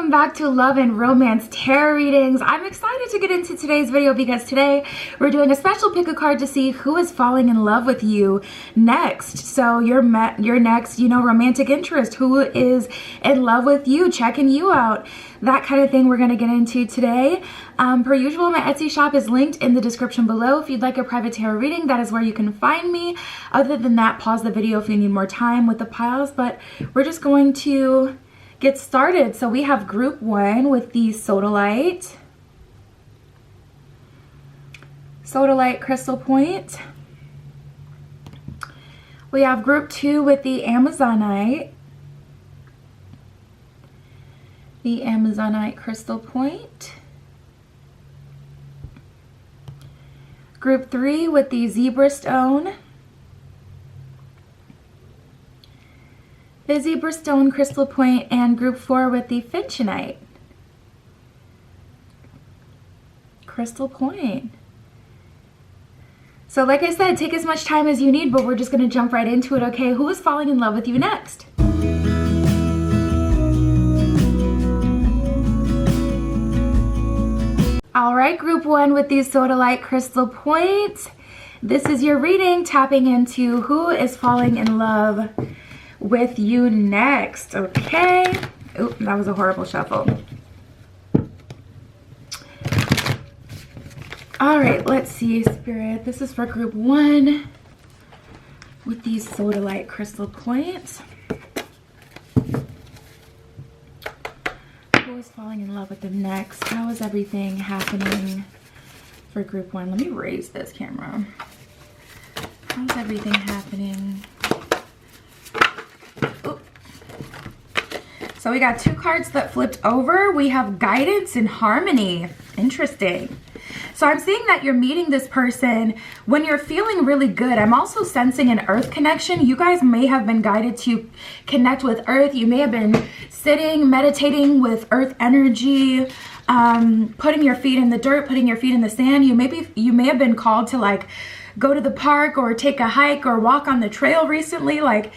welcome back to Love and Romance Tarot Readings. I'm excited to get into today's video because today we're doing a special pick a card to see who is falling in love with you next. So your next, romantic interest, who is in love with you, checking you out, that kind of thing we're going to get into today. Per usual, my Etsy shop is linked in the description below. If you'd like a private tarot reading, that is where you can find me. Other than that, pause the video if you need more time with the piles, but we're just going to get started. So we have group 1 with the Sodalite Crystal Point. We have group 2 with the Amazonite Crystal Point. Group 3 with the Zebra Stone. The Zebra Stone Crystal Point, and group 4 with the Finchonite Crystal Point. So like I said, take as much time as you need, but we're just going to jump right into it, okay? Who is falling in love with you next? All right, group 1 with the Sodalite Crystal Point. This is your reading, tapping into who is falling in love with you next, okay? Oop, that was a horrible shuffle. All right, let's see, Spirit. This is for group 1 with these Sodalite Crystal Points. Who is falling in love with them next? How is everything happening for group 1? Let me raise this camera. How's everything happening? So we got 2 cards that flipped over. We have guidance and harmony. Interesting. So I'm seeing that you're meeting this person when you're feeling really good. I'm also sensing an earth connection. You guys may have been guided to connect with earth. You may have been sitting, meditating with earth energy, putting your feet in the dirt, putting your feet in the sand. You may have been called to like go to the park or take a hike or walk on the trail recently. Like,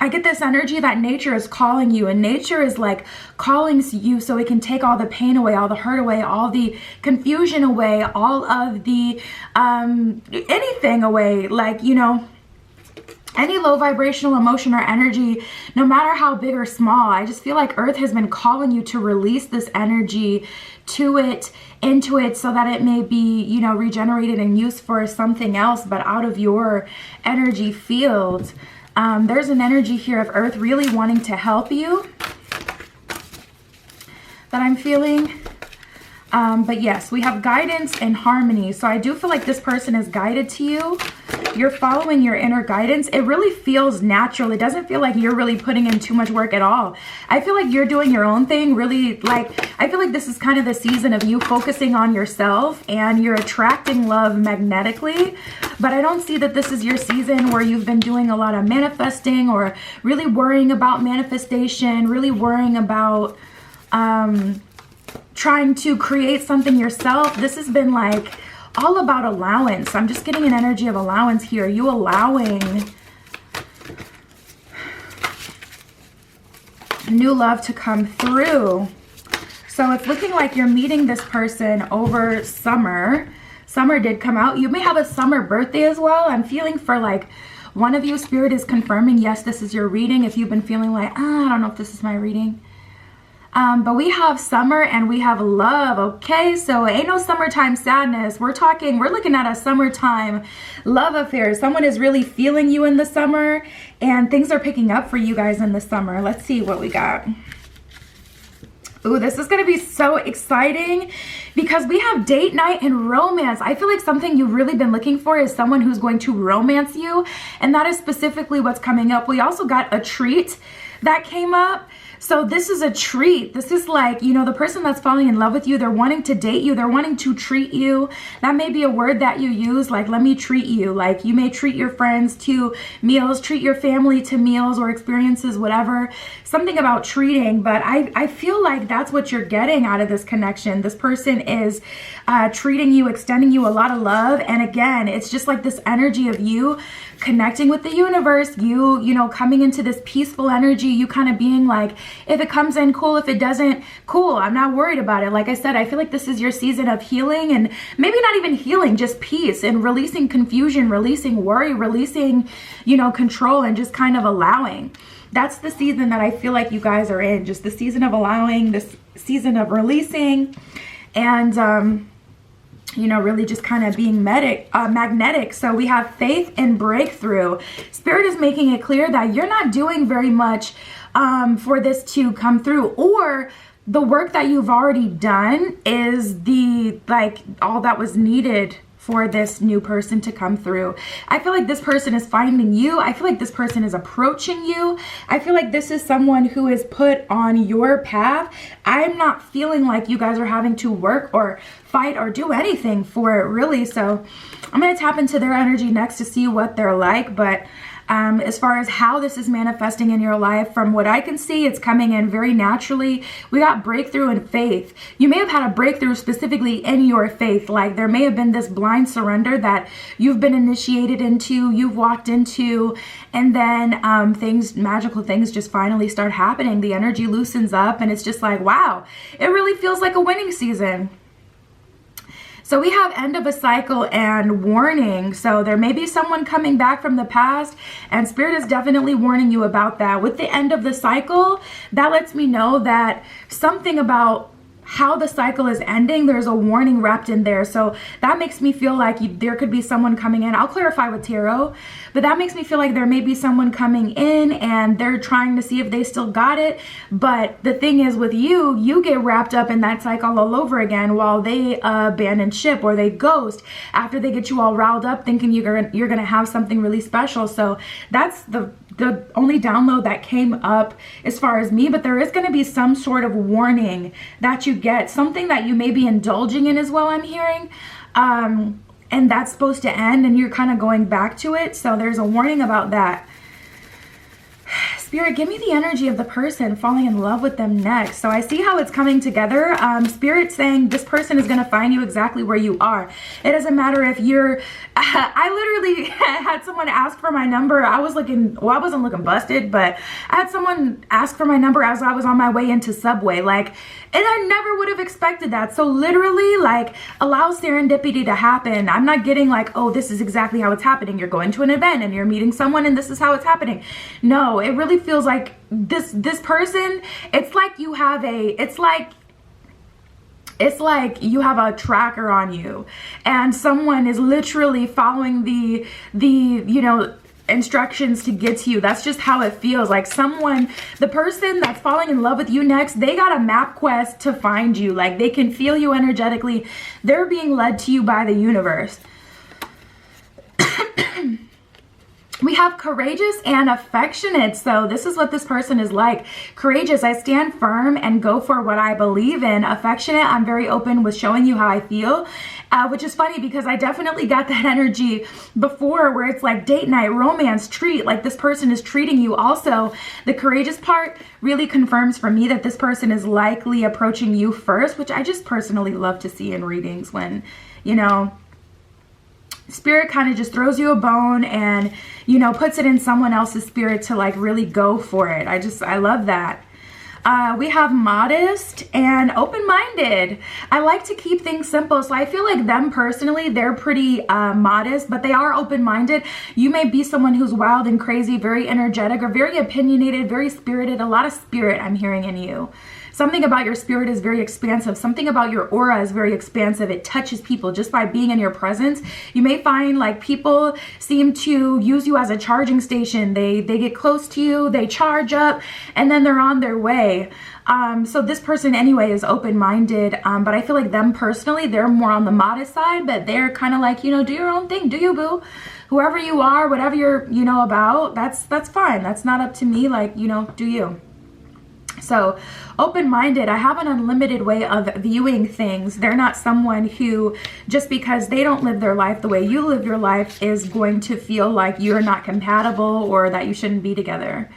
I get this energy that nature is calling you, and nature is like calling you so it can take all the pain away, all the hurt away, all the confusion away, all of the anything away, like, any low vibrational emotion or energy, no matter how big or small. I just feel like earth has been calling you to release this energy to it, into it, so that it may be, regenerated and used for something else, but out of your energy field. There's an energy here of earth really wanting to help you that I'm feeling. But yes, we have guidance and harmony. So I do feel like this person is guided to you. You're following your inner guidance. It really feels natural. It doesn't feel like you're really putting in too much work at all. I feel like you're doing your own thing, really. Like, I feel like this is kind of the season of you focusing on yourself, and you're attracting love magnetically. But I don't see that this is your season where you've been doing a lot of manifesting or really worrying about manifestation, really worrying about trying to create something yourself. This has been like all about allowance. I'm just getting an energy of allowance here. You allowing new love to come through. So it's looking like you're meeting this person over summer. Summer did come out. You may have a summer birthday as well. I'm feeling for like one of you, Spirit is confirming, yes, this is your reading. If you've been feeling like, I don't know if this is my reading. But we have summer and we have love, okay? So ain't no summertime sadness. We're looking at a summertime love affair. Someone is really feeling you in the summer, and things are picking up for you guys in the summer. Let's see what we got. Ooh, this is going to be so exciting because we have date night and romance. I feel like something you've really been looking for is someone who's going to romance you, and that is specifically what's coming up. We also got a treat that came up. So this is a treat. This is like, the person that's falling in love with you, they're wanting to date you. They're wanting to treat you. That may be a word that you use, like, let me treat you. Like, you may treat your friends to meals, treat your family to meals or experiences, whatever. Something about treating, but I feel like that's what you're getting out of this connection. This person is treating you, extending you a lot of love. And again, it's just like this energy of you connecting with the universe, you know, coming into this peaceful energy, you kind of being like, if it comes in, cool. If it doesn't, cool. I'm not worried about it. Like I said, I feel like this is your season of healing, and maybe not even healing, just peace and releasing confusion, releasing worry, releasing, you know, control, and just kind of allowing. That's the season that I feel like you guys are in, just the season of allowing, this season of releasing, and you know, really just kind of being magnetic. So we have faith and breakthrough. Spirit is making it clear that you're not doing very much for this to come through, or the work that you've already done is the, like, all that was needed for this new person to come through. I feel like this person is finding you. I feel like this person is approaching you. I feel like this is someone who is put on your path. I'm not feeling like you guys are having to work or fight or do anything for it, really. So I'm going to tap into their energy next to see what they're like. But as far as how this is manifesting in your life, from what I can see, it's coming in very naturally. We got breakthrough and faith. You may have had a breakthrough specifically in your faith. Like there may have been this blind surrender that you've been initiated into, you've walked into, and then magical things just finally start happening. The energy loosens up, and it's just like, wow, it really feels like a winning season. So we have end of a cycle and warning. So there may be someone coming back from the past, and Spirit is definitely warning you about that. With the end of the cycle, that lets me know that something about how the cycle is ending, there's a warning wrapped in there. So that makes me feel like there could be someone coming in. I'll clarify with tarot, but that makes me feel like there may be someone coming in and they're trying to see if they still got it. But the thing is, with you get wrapped up in that cycle all over again, while they abandon ship or they ghost after they get you all riled up thinking you're gonna have something really special. So that's the only download that came up as far as me. But there is going to be some sort of warning that you get, something that you may be indulging in as well, I'm hearing, and that's supposed to end and you're kind of going back to it. So there's a warning about that. Spirit, give me the energy of the person falling in love with them next. So I see how it's coming together. Spirit saying this person is going to find you exactly where you are. It doesn't matter if you're, I literally had someone ask for my number. I was looking, well, I wasn't looking busted, but I had someone ask for my number as I was on my way into Subway. Like, and I never would have expected that. So literally, like, allow serendipity to happen. I'm not getting like, oh, this is exactly how it's happening. You're going to an event and you're meeting someone and this is how it's happening. No, it really feels like this person, it's like you have it's like you have a tracker on you and someone is literally following the you know, instructions to get to you. That's just how it feels. Like the person that's falling in love with you next, they got a map quest to find you. Like they can feel you energetically. They're being led to you by the universe. We have courageous and affectionate. So this is what this person is like. Courageous, I stand firm and go for what I believe in. Affectionate, I'm very open with showing you how I feel. Which is funny because I definitely got that energy before, where it's like date night, romance, treat, like this person is treating you. Also, the courageous part really confirms for me that this person is likely approaching you first, which I just personally love to see in readings when, you know, Spirit kind of just throws you a bone and, you know, puts it in someone else's spirit to like really go for it. I love that. We have modest and open-minded. I like to keep things simple. So I feel like them personally, they're pretty modest, but they are open-minded. You may be someone who's wild and crazy, very energetic, or very opinionated, very spirited. A lot of spirit I'm hearing in you. Something about your spirit is very expansive. Something about your aura is very expansive. It touches people just by being in your presence. You may find like people seem to use you as a charging station. They get close to you, they charge up, and then they're on their way. So this person anyway is open-minded, but I feel like them personally, they're more on the modest side, but they're kind of like, you know, do your own thing, do you, boo? Whoever you are, whatever you're, you know, about, that's fine. That's not up to me. Like, you know, do you? So open-minded, I have an unlimited way of viewing things. They're not someone who, just because they don't live their life the way you live your life, is going to feel like you're not compatible or that you shouldn't be together.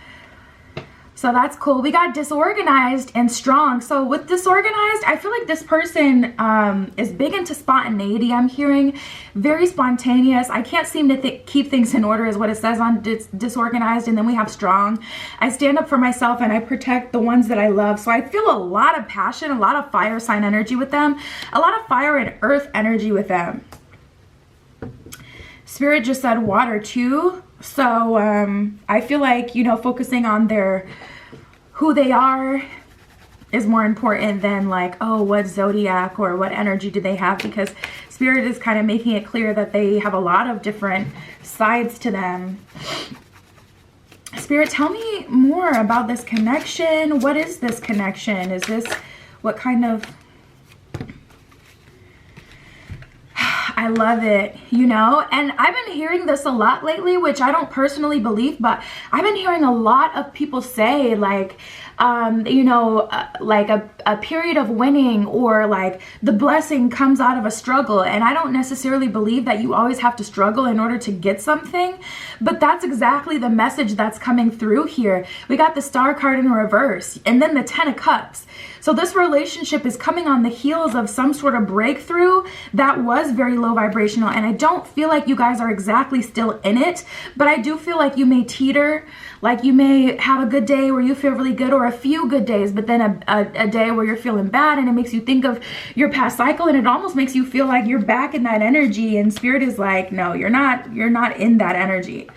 So that's cool. We got disorganized and strong. So with disorganized, I feel like this person is big into spontaneity. I'm hearing very spontaneous. I can't seem to keep things in order is what it says on disorganized. And then we have strong. I stand up for myself and I protect the ones that I love. So I feel a lot of passion, a lot of fire sign energy with them, a lot of fire and earth energy with them. Spirit just said water too. So I feel like, you know, focusing on who they are is more important than like, oh, what zodiac or what energy do they have, because Spirit is kind of making it clear that they have a lot of different sides to them. Spirit, tell me more about this connection. What is this connection? Is this what kind of... I love it, you know, and I've been hearing this a lot lately, which I don't personally believe, but I've been hearing a lot of people say like, you know, like a period of winning, or like the blessing comes out of a struggle. And I don't necessarily believe that you always have to struggle in order to get something, but that's exactly the message that's coming through here. We got the Star card in reverse and then the 10 of Cups. So this relationship is coming on the heels of some sort of breakthrough that was very low vibrational. And I don't feel like you guys are exactly still in it, but I do feel like you may teeter, like you may have a good day where you feel really good, or a few good days, but then a day where you're feeling bad, and it makes you think of your past cycle, and it almost makes you feel like you're back in that energy. And Spirit is like, no, you're not in that energy.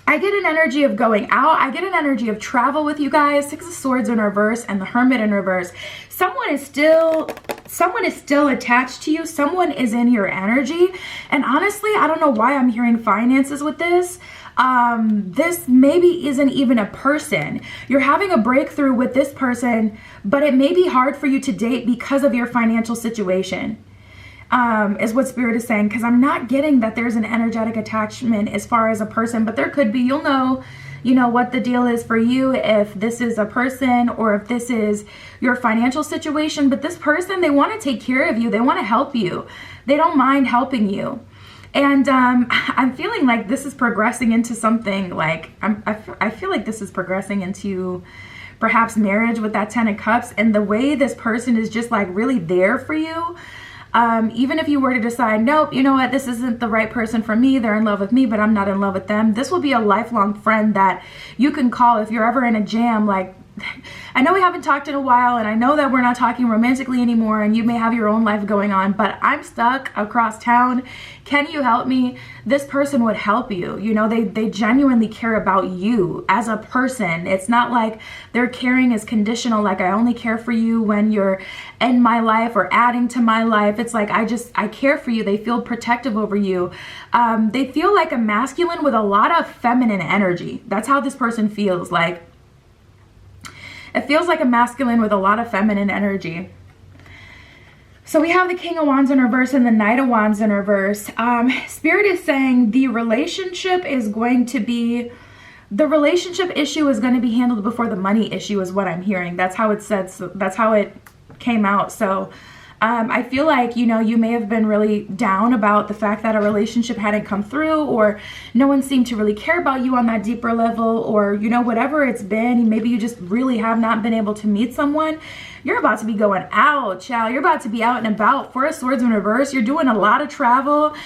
I get an energy of going out. I get an energy of travel with you guys. 6 of Swords in reverse and the Hermit in reverse. Someone is still attached to you. Someone is in your energy. And honestly, I don't know why I'm hearing finances with this. This maybe isn't even a person. You're having a breakthrough with this person, but it may be hard for you to date because of your financial situation. Is what Spirit is saying, because I'm not getting that there's an energetic attachment as far as a person, but there could be. You'll know, you know, what the deal is for you if this is a person or if this is your financial situation. But this person, they want to take care of you. They want to help you. They don't mind helping you. And I'm feeling like this is progressing into something like, I feel like this is progressing into perhaps marriage with that 10 of Cups, and the way this person is just like really there for you. Even if you were to decide, nope, you know what, this isn't the right person for me, they're in love with me, but I'm not in love with them, this will be a lifelong friend that you can call if you're ever in a jam. Like, I know we haven't talked in a while, and I know that we're not talking romantically anymore, and you may have your own life going on, but I'm stuck across town. Can you help me? This person would help you. You know, they genuinely care about you as a person. It's not like their caring is conditional, like I only care for you when you're in my life or adding to my life. It's like I care for you. They feel protective over you. They feel like a masculine with a lot of feminine energy. That's how this person feels. Like, it feels like a masculine with a lot of feminine energy. So we have the King of Wands in reverse and the Knight of Wands in reverse. Spirit is saying the relationship issue is going to be handled before the money issue, is what I'm hearing. That's how it said. So that's how it came out. So I feel like, you know, you may have been really down about the fact that a relationship hadn't come through, or no one seemed to really care about you on that deeper level, or, you know, whatever it's been. Maybe you just really have not been able to meet someone. You're about to be going out, child. You're about to be out and about. 4 of Swords in reverse. You're doing a lot of travel,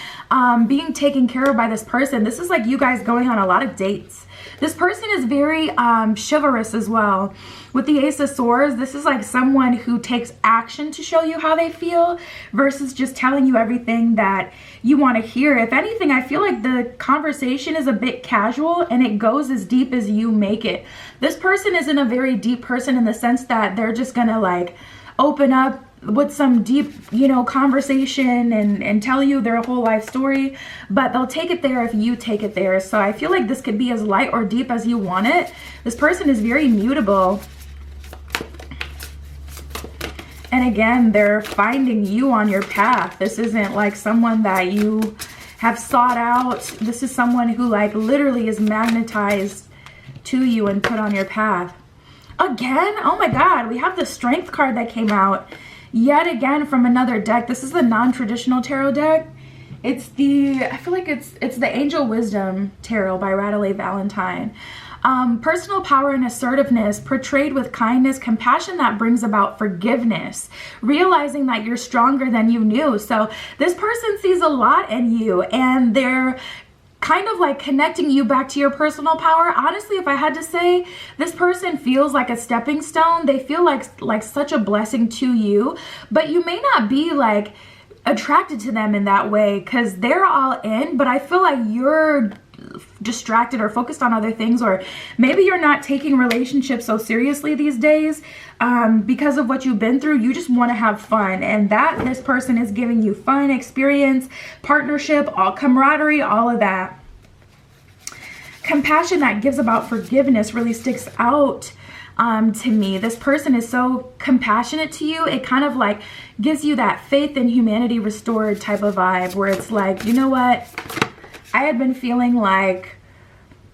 being taken care of by this person. This is like you guys going on a lot of dates. This person is very chivalrous as well. With the Ace of Swords, this is like someone who takes action to show you how they feel versus just telling you everything that you want to hear. If anything, I feel like the conversation is a bit casual and it goes as deep as you make it. This person isn't a very deep person in the sense that they're just gonna like open up with some deep, you know, conversation and tell you their whole life story, but they'll take it there if you take it there. So I feel like this could be as light or deep as you want it. This person is very mutable. And again, they're finding you on your path. This isn't like someone that you have sought out. This is someone who like literally is magnetized to you and put on your path. Again, oh my God, we have the Strength card that came out yet again from another deck. This is the non-traditional tarot deck. It's the, I feel like it's the Angel Wisdom Tarot by Radley Valentine. Personal power and assertiveness portrayed with kindness, compassion that brings about forgiveness, realizing that you're stronger than you knew. So this person sees a lot in you, and they're kind of like connecting you back to your personal power. Honestly, if I had to say, this person feels like a stepping stone. They feel like such a blessing to you, but you may not be like attracted to them in that way because they're all in, but I feel like you're distracted or focused on other things, or maybe you're not taking relationships so seriously these days because of what you've been through. You just want to have fun, and that this person is giving you fun, experience, partnership, all camaraderie, all of that. Compassion that gives about forgiveness really sticks out to me. This person is so compassionate to you. It kind of like gives you that faith in humanity restored type of vibe, where it's like, you know what, I had been feeling like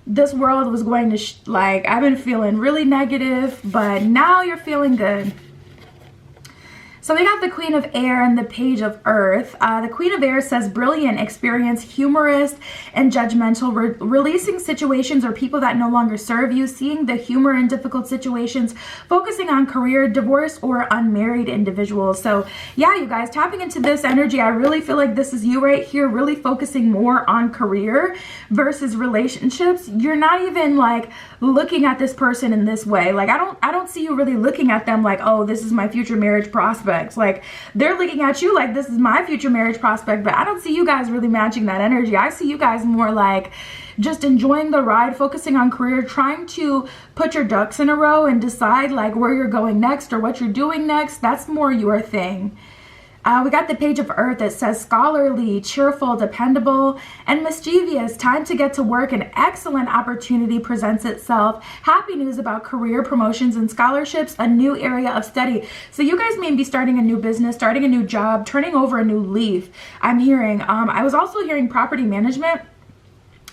this world was going to I've been feeling really negative, but now you're feeling good. So we got the Queen of Air and the Page of Earth. The Queen of Air says brilliant, experienced, humorous, and judgmental, releasing situations or people that no longer serve you, seeing the humor in difficult situations, focusing on career, divorced, or unmarried individuals. So yeah, you guys, tapping into this energy, I really feel like this is you right here, really focusing more on career versus relationships. You're not even like looking at this person in this way. Like I don't see you really looking at them like, oh, this is my future marriage prospect. Like they're looking at you like this is my future marriage prospect, but I don't see you guys really matching that energy. I see you guys more like just enjoying the ride, focusing on career, trying to put your ducks in a row and decide like where you're going next or what you're doing next. That's more your thing. We got the Page of Earth that says scholarly, cheerful, dependable, and mischievous. Time to get to work. An excellent opportunity presents itself. Happy news about career promotions and scholarships, a new area of study. So you guys may be starting a new business, starting a new job, turning over a new leaf. I'm hearing. I was also hearing property management.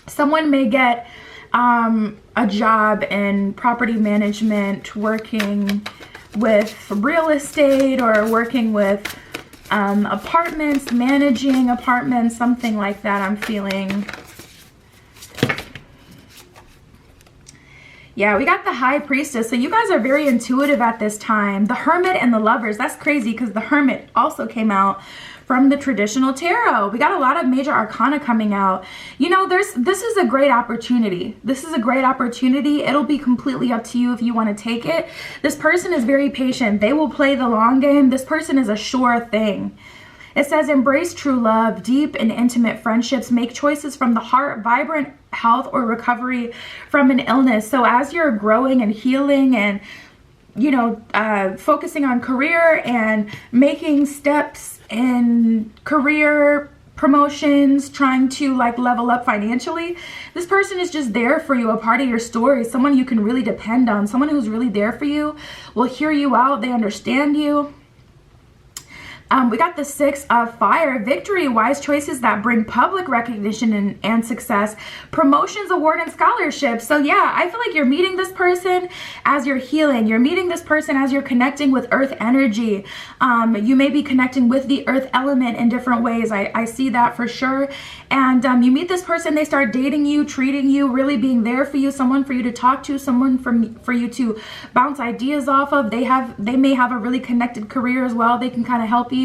Someone may get a job in property management, working with real estate or working with apartments, managing apartments, something like that. I'm feeling. Yeah, we got the High Priestess. So you guys are very intuitive at this time. The Hermit and the Lovers. That's crazy because the Hermit also came out from the traditional tarot. We got a lot of major arcana coming out. You know, this is a great opportunity. This is a great opportunity. It'll be completely up to you if you want to take it. This person is very patient. They will play the long game. This person is a sure thing. It says embrace true love, deep and intimate friendships, make choices from the heart, vibrant health or recovery from an illness. So as you're growing and healing and, you know, focusing on career and making steps in career promotions, trying to like level up financially, this person is just there for you, a part of your story, someone you can really depend on, someone who's really there for you, will hear you out, they understand you. We got the Six of Fire, victory, wise choices that bring public recognition and success, promotions, award, and scholarships. So yeah, I feel like you're meeting this person as you're healing. You're meeting this person as you're connecting with earth energy. You may be connecting with the earth element in different ways. I see that for sure. And you meet this person, they start dating you, treating you, really being there for you, someone for you to talk to, someone for you to bounce ideas off of. They may have a really connected career as well. They can kind of help you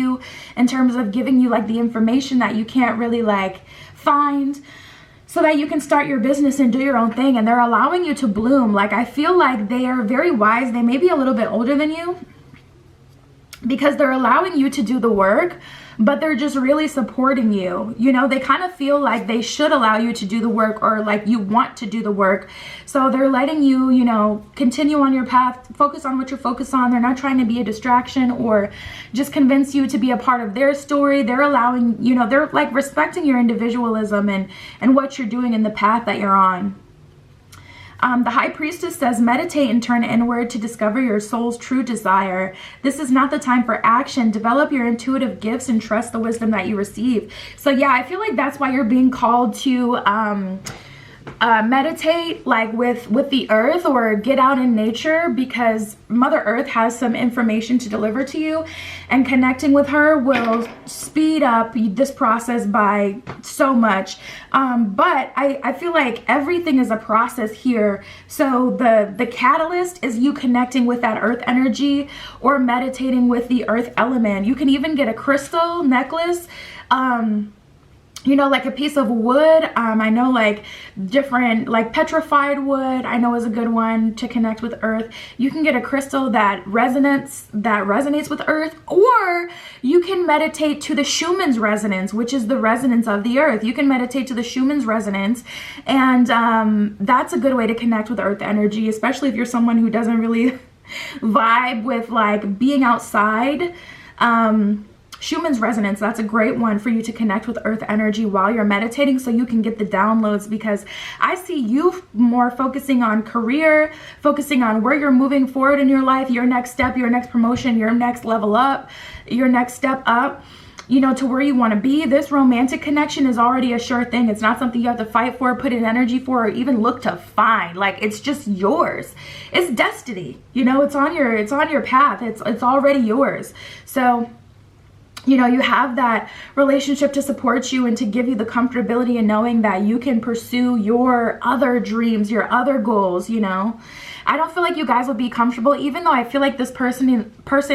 in terms of giving you like the information that you can't really like find, so that you can start your business and do your own thing. And they're allowing you to bloom. Like I feel like they are very wise. They may be a little bit older than you because they're allowing you to do the work, but they're just really supporting you. You know, they kind of feel like they should allow you to do the work, or like you want to do the work. So they're letting you, you know, continue on your path, focus on what you're focused on. They're not trying to be a distraction or just convince you to be a part of their story. They're allowing, you know, they're like respecting your individualism and what you're doing in the path that you're on. The High Priestess says, meditate and turn inward to discover your soul's true desire. This is not the time for action. Develop your intuitive gifts and trust the wisdom that you receive. So yeah, I feel like that's why you're being called to meditate like with the earth, or get out in nature, because Mother Earth has some information to deliver to you, and connecting with her will speed up this process by so much. But I feel like everything is a process here. So the catalyst is you connecting with that earth energy or meditating with the earth element. You can even get a crystal necklace, you know, like a piece of wood. I know like different, like petrified wood, I know is a good one to connect with earth. You can get a crystal that resonates with earth, or you can meditate to the Schumann's resonance, which is the resonance of the earth. You can meditate to the Schumann's resonance, and that's a good way to connect with earth energy, especially if you're someone who doesn't really vibe with like being outside. Schumann's resonance, that's a great one for you to connect with earth energy while you're meditating, so you can get the downloads, because I see you more focusing on career, focusing on where you're moving forward in your life, your next step, your next promotion, your next level up, your next step up, you know, to where you want to be. This romantic connection is already a sure thing. It's not something you have to fight for, put in energy for, or even look to find. Like, it's just yours. It's destiny. You know, it's on your path. It's already yours. So, you know, you have that relationship to support you and to give you the comfortability in knowing that you can pursue your other dreams, your other goals, you know. I don't feel like you guys would be comfortable, even though I feel like this person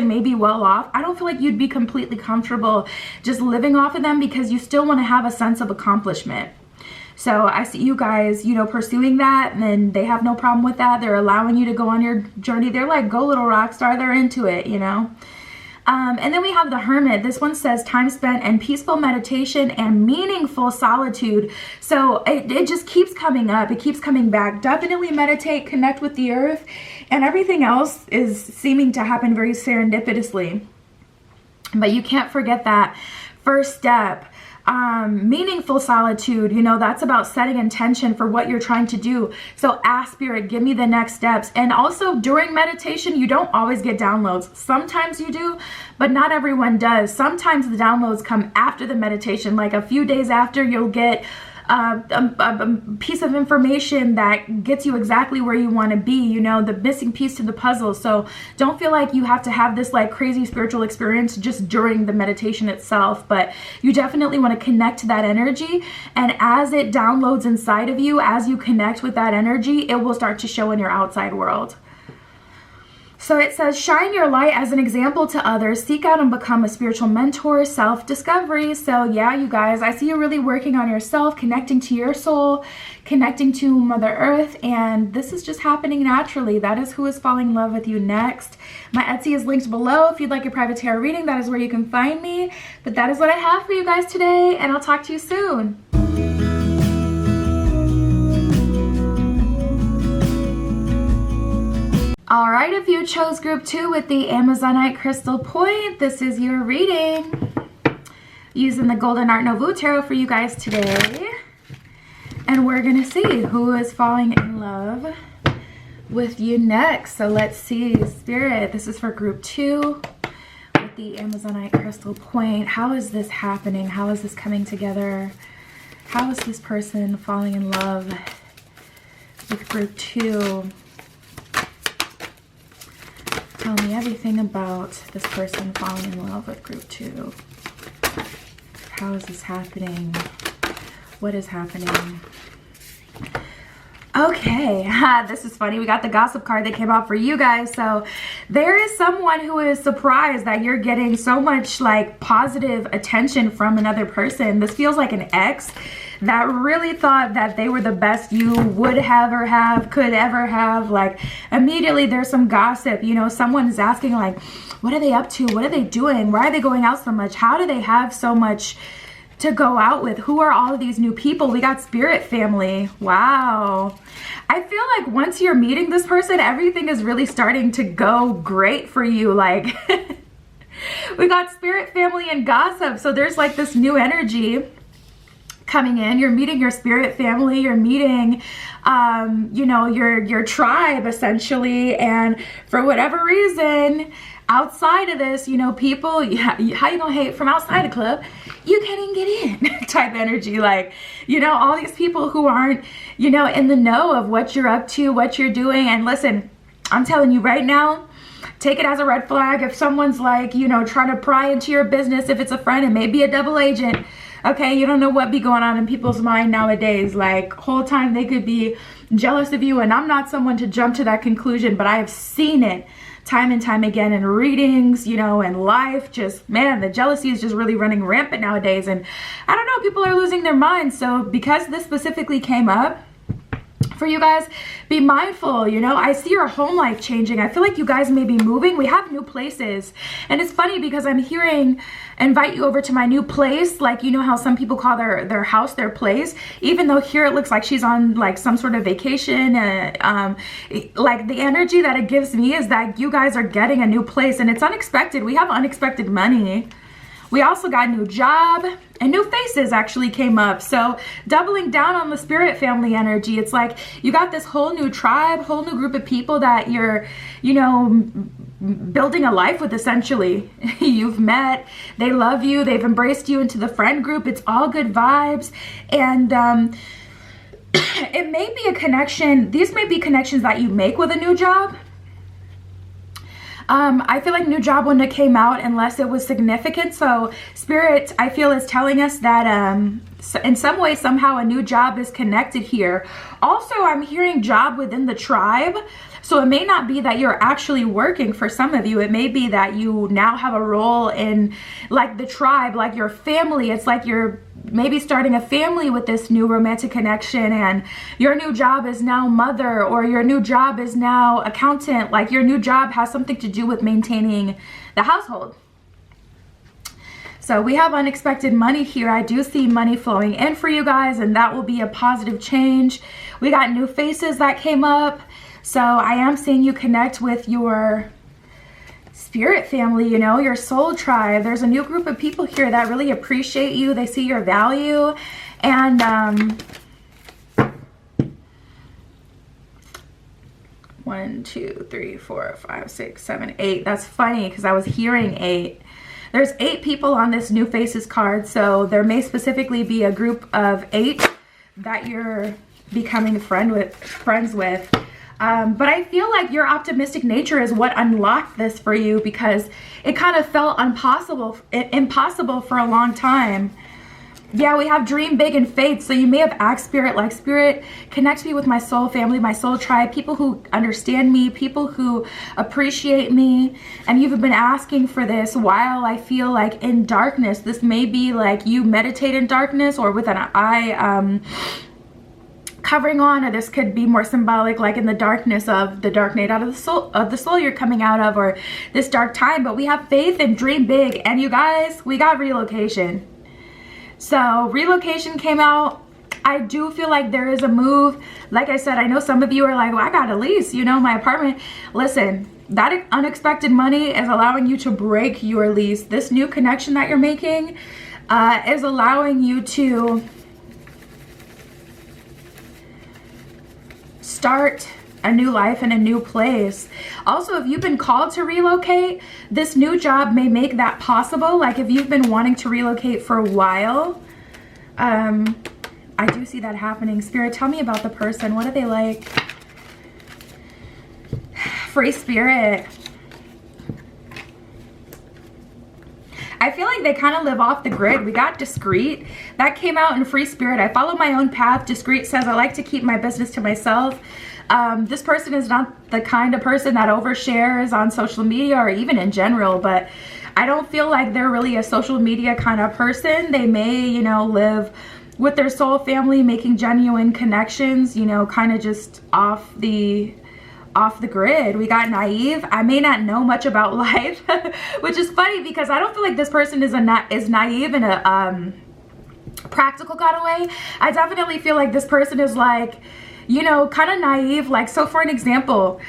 may be well off. I don't feel like you'd be completely comfortable just living off of them, because you still want to have a sense of accomplishment. So I see you guys, you know, pursuing that, and then they have no problem with that. They're allowing you to go on your journey. They're like, go little rock star. They're into it, you know. And then we have the Hermit. This one says time spent in peaceful meditation and meaningful solitude. So it just keeps coming up. It keeps coming back. Definitely meditate, connect with the earth, and everything else is seeming to happen very serendipitously. But you can't forget that first step. Meaningful solitude, you know, that's about setting intention for what you're trying to do. So ask Spirit, give me the next steps. And also during meditation, you don't always get downloads. Sometimes you do, but not everyone does. Sometimes the downloads come after the meditation, like a few days after. You'll get a piece of information that gets you exactly where you want to be, you know, the missing piece to the puzzle. So don't feel like you have to have this like crazy spiritual experience just during the meditation itself, but you definitely want to connect to that energy. And as it downloads inside of you, as you connect with that energy, it will start to show in your outside world. So it says, shine your light as an example to others, seek out and become a spiritual mentor, self-discovery. So yeah, you guys, I see you really working on yourself, connecting to your soul, connecting to Mother Earth, and this is just happening naturally. That is who is falling in love with you next. My Etsy is linked below. If you'd like a private tarot reading, that is where you can find me. But that is what I have for you guys today, and I'll talk to you soon. All right, if you chose group 2 with the Amazonite Crystal Point, this is your reading. Using the Golden Art Nouveau Tarot for you guys today. And we're gonna see who is falling in love with you next. So let's see, Spirit, this is for group 2 with the Amazonite Crystal Point. How is this happening? How is this coming together? How is this person falling in love with group 2? Tell me everything about this person falling in love with group 2. How is this happening? What is happening? Okay, this is funny. We got the gossip card that came out for you guys. So there is someone who is surprised that you're getting so much like positive attention from another person. This feels like an ex that really thought that they were the best you would have or could ever have. Like immediately there's some gossip, you know, someone's asking like, what are they up to? What are they doing? Why are they going out so much? How do they have so much to go out with? Who are all of these new people? We got spirit family. Wow. I feel like once you're meeting this person, everything is really starting to go great for you. Like we got spirit family and gossip. So there's like this new energy coming in. You're meeting your spirit family, you're meeting you know, your tribe essentially, and for whatever reason outside of this, you know, people, how you gonna hate from outside the club? You can't even get in type energy. Like, you know, all these people who aren't, you know, in the know of what you're up to, what you're doing. And listen, I'm telling you right now, take it as a red flag. If someone's like, you know, trying to pry into your business, if it's a friend, it may be a double agent. Okay, you don't know what be going on in people's mind nowadays. Like, whole time they could be jealous of you. And I'm not someone to jump to that conclusion, but I have seen it time and time again in readings, you know, in life. Just, man, the jealousy is just really running rampant nowadays. And I don't know, people are losing their minds. So because this specifically came up for you guys, be mindful. You know, I see your home life changing. I feel like you guys may be moving. We have new places. And it's funny because I'm hearing invite you over to my new place. Like, you know how some people call their house their place, even though here it looks like she's on like some sort of vacation. Like the energy that it gives me is that you guys are getting a new place, and it's unexpected. We have unexpected money. We also got a new job, and new faces actually came up. So doubling down on the spirit family energy, it's like you got this whole new tribe, whole new group of people that you're, you know, building a life with essentially. You've met, they love you, they've embraced you into the friend group. It's all good vibes. And it may be a connection. These may be connections that you make with a new job. I feel like new job wouldn't have came out unless it was significant. So Spirit, I feel, is telling us that in some way, somehow a new job is connected here. Also, I'm hearing job within the tribe. So it may not be that you're actually working for some of you. It may be that you now have a role in like the tribe, like your family. It's like you're maybe starting a family with this new romantic connection, and your new job is now mother, or your new job is now accountant. Like your new job has something to do with maintaining the household. So we have unexpected money here. I do see money flowing in for you guys, and that will be a positive change. We got new faces that came up. So I am seeing you connect with your spirit family, you know, your soul tribe. There's a new group of people here that really appreciate you. They see your value. And 1, 2, 3, 4, 5, 6, 7, 8. That's funny because I was hearing 8. There's 8 people on this new faces card. So there may specifically be a group of 8 that you're becoming friends with. But I feel like your optimistic nature is what unlocked this for you, because it kind of felt impossible for a long time. Yeah, we have dream big and faith. So you may have asked Spirit, like, Spirit, connect me with my soul family, my soul tribe, people who understand me, people who appreciate me. And you've been asking for this while I feel like in darkness. This may be like you meditate in darkness, or with an eye covering on, or this could be more symbolic, like in the darkness of the dark night out of the soul you're coming out of, or this dark time. But we have faith and dream big. And you guys, we got relocation. So relocation came out. I do feel like there is a move. Like I said, I know some of you are like, well, I got a lease, you know, my apartment. Listen, that unexpected money is allowing you to break your lease. This new connection that you're making is allowing you to start a new life in a new place. Also, if you've been called to relocate, this new job may make that possible. Like if you've been wanting to relocate for a while, I do see that happening. Spirit, tell me about the person. What are they like? Free Spirit. I feel like they kind of live off the grid. We got discreet. That came out in Free Spirit. I follow my own path. Discreet says I like to keep my business to myself. This person is not the kind of person that overshares on social media or even in general, but I don't feel like they're really a social media kind of person. They may, you know, live with their soul family, making genuine connections, you know, kind of just off the grid. We got naive. I may not know much about life, which is funny because I don't feel like this person is naive in a practical kind of way. I definitely feel like this person is like, you know, kind of naive. Like, so for an example,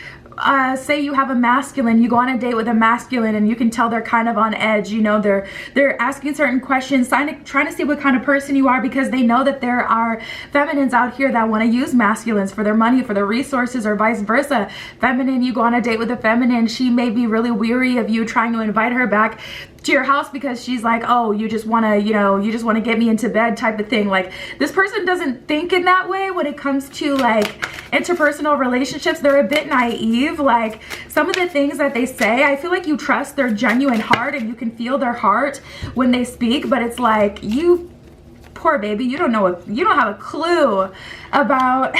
say you have a masculine, you go on a date with a masculine and you can tell they're kind of on edge, you know, they're asking certain questions, trying to see what kind of person you are, because they know that there are feminines out here that want to use masculines for their money, for their resources, or vice versa. Feminine, you go on a date with a feminine, she may be really weary of you trying to invite her back to your house because she's like, oh, you just want to, you know, you just want to get me into bed type of thing. Like, this person doesn't think in that way when it comes to like interpersonal relationships. They're a bit naive. Like, some of the things that they say, I feel like you trust their genuine heart and you can feel their heart when they speak, but it's like, you poor baby, you don't have a clue about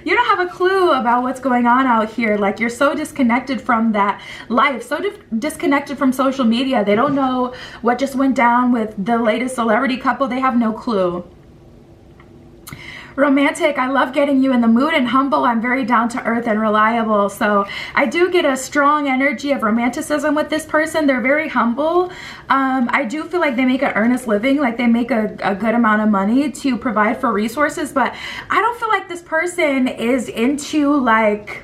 you don't have a clue about what's going on out here. Like, you're so disconnected from that life, so disconnected from social media. They don't know what just went down with the latest celebrity couple. They have no clue. Romantic, I love getting you in the mood, and humble, I'm very down to earth and reliable. So I do get a strong energy of romanticism with this person. They're very humble. I do feel like they make an earnest living, like they make a good amount of money to provide for resources, but I don't feel like this person is into like,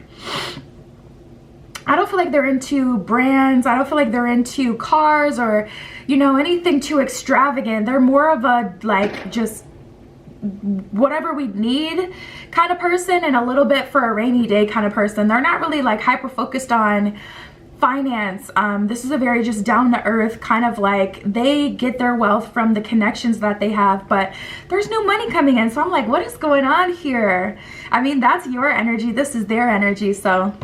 I don't feel like they're into brands. I don't feel like they're into cars or, you know, anything too extravagant. They're more of a like just whatever we need kind of person, and a little bit for a rainy day kind of person. They're not really like hyper focused on finance. This is a very just down to earth kind of like, they get their wealth from the connections that they have, but there's no money coming in. So I'm like, what is going on here? I mean, that's your energy. This is their energy. So,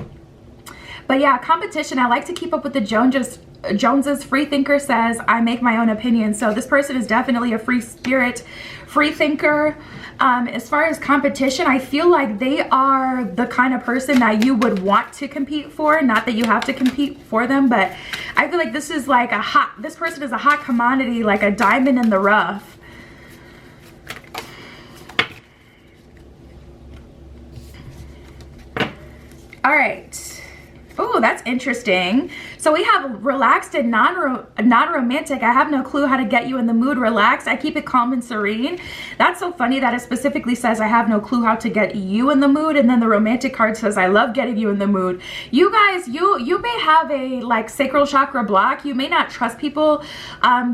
but yeah, competition. I like to keep up with the Joneses. Free thinker says, I make my own opinion. So this person is definitely a free spirit, free thinker. As far as competition, I feel like they are the kind of person that you would want to compete for. Not that you have to compete for them, but I feel like this is like this person is a hot commodity, like a diamond in the rough. All right. Oh, that's interesting. So we have relaxed and non-romantic. I have no clue how to get you in the mood. Relaxed, I keep it calm and serene. That's so funny that it specifically says I have no clue how to get you in the mood, and then the romantic card says I love getting you in the mood. You guys, you may have a like sacral chakra block. You may not trust people.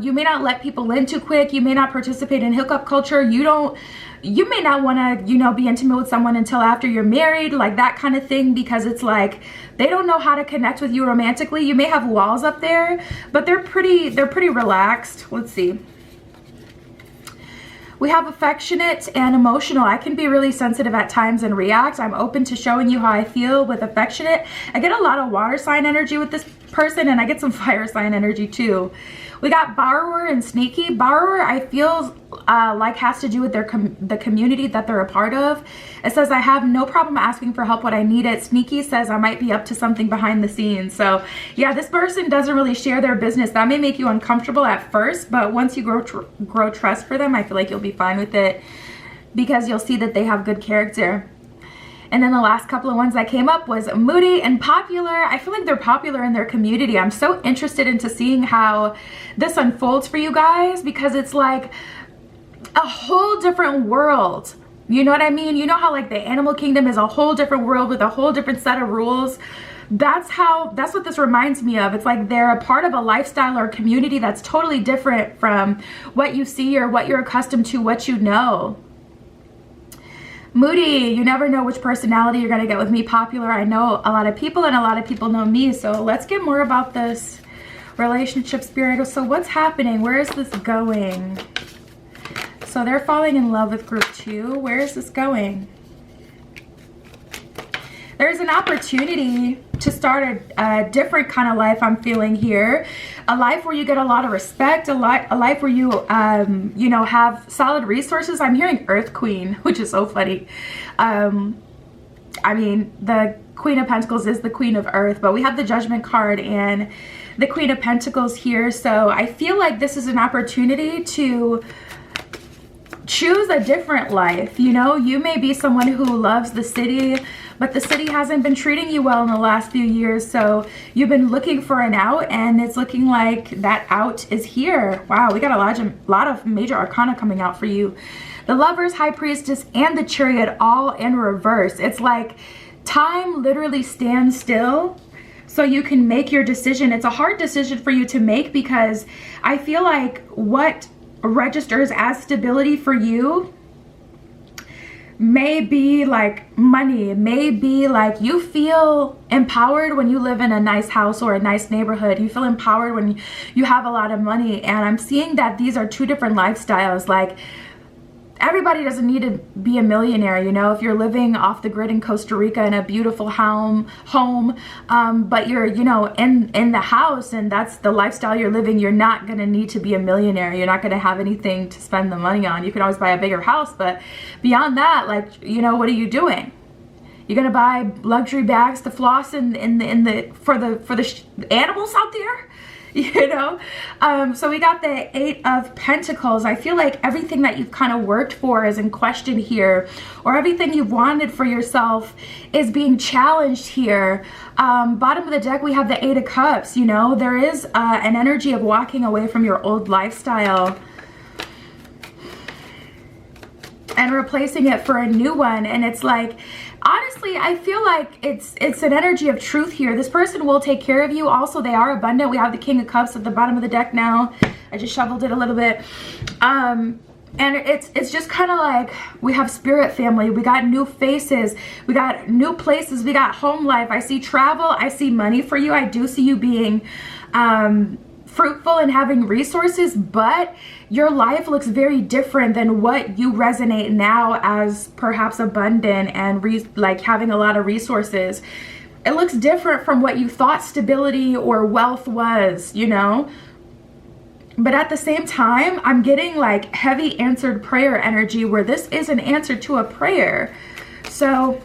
You may not let people in too quick. You may not participate in hookup culture. You may not want to, you know, be intimate with someone until after you're married, like that kind of thing, because it's like they don't know how to connect with you romantically. You may have walls up there, but they're pretty relaxed. Let's see. We have affectionate and emotional. I can be really sensitive at times and react. I'm open to showing you how I feel with affectionate. I get a lot of water sign energy with this person, and I get some fire sign energy too. We got borrower and sneaky. Borrower, I feel like has to do with the community that they're a part of. It says, I have no problem asking for help when I need it. Sneaky says, I might be up to something behind the scenes. So yeah, this person doesn't really share their business. That may make you uncomfortable at first, but once you grow trust for them, I feel like you'll be fine with it, because you'll see that they have good character. And then the last couple of ones that came up was moody and popular. I feel like they're popular in their community. I'm so interested into seeing how this unfolds for you guys, because it's like a whole different world. You know what I mean? You know how like the animal kingdom is a whole different world with a whole different set of rules. That's what this reminds me of. It's like they're a part of a lifestyle or community that's totally different from what you see or what you're accustomed to, what you know. Moody, you never know which personality you're going to get with me. Popular, I know a lot of people and a lot of people know me. So let's get more about this relationship, spirit. So what's happening? Where is this going? So they're falling in love with group 2. Where is this going? There's an opportunity to start a different kind of life I'm feeling here. A life where you get a lot of respect, a life where you, you know, have solid resources. I'm hearing Earth Queen, which is so funny. I mean, the Queen of Pentacles is the Queen of Earth, but we have the Judgment card and the Queen of Pentacles here. So I feel like this is an opportunity to choose a different life. You know, you may be someone who loves the city, but the city hasn't been treating you well in the last few years. So you've been looking for an out, and it's looking like that out is here. Wow, we got a lot of major arcana coming out for you. The Lovers, High Priestess, and the Chariot all in reverse. It's like time literally stands still so you can make your decision. It's a hard decision for you to make because I feel like what registers as stability for you may be like money, may be like you feel empowered when you live in a nice house or a nice neighborhood. You feel empowered when you have a lot of money. And I'm seeing that these are two different lifestyles. Like, everybody doesn't need to be a millionaire, you know, if you're living off the grid in Costa Rica in a beautiful home, but you're, you know, in the house and that's the lifestyle you're living, you're not going to need to be a millionaire. You're not going to have anything to spend the money on. You can always buy a bigger house, but beyond that, like, you know, what are you doing? You're going to buy luxury bags to floss for the animals out there? You know, so we got the 8 of Pentacles. I feel like everything that you've kind of worked for is in question here, or everything you've wanted for yourself is being challenged here. Bottom of the deck, we have the 8 of Cups. You know, there is an energy of walking away from your old lifestyle and replacing it for a new one. And it's like, honestly, I feel like it's an energy of truth here. This person will take care of you. Also, they are abundant. We have the King of Cups at the bottom of the deck now. I just shoveled it a little bit. And it's just kind of like we have spirit family. We got new faces. We got new places. We got home life. I see travel. I see money for you. I do see you being fruitful and having resources, but your life looks very different than what you resonate now as perhaps abundant and like having a lot of resources. It looks different from what you thought stability or wealth was, you know? But at the same time, I'm getting like heavy answered prayer energy where this is an answer to a prayer. So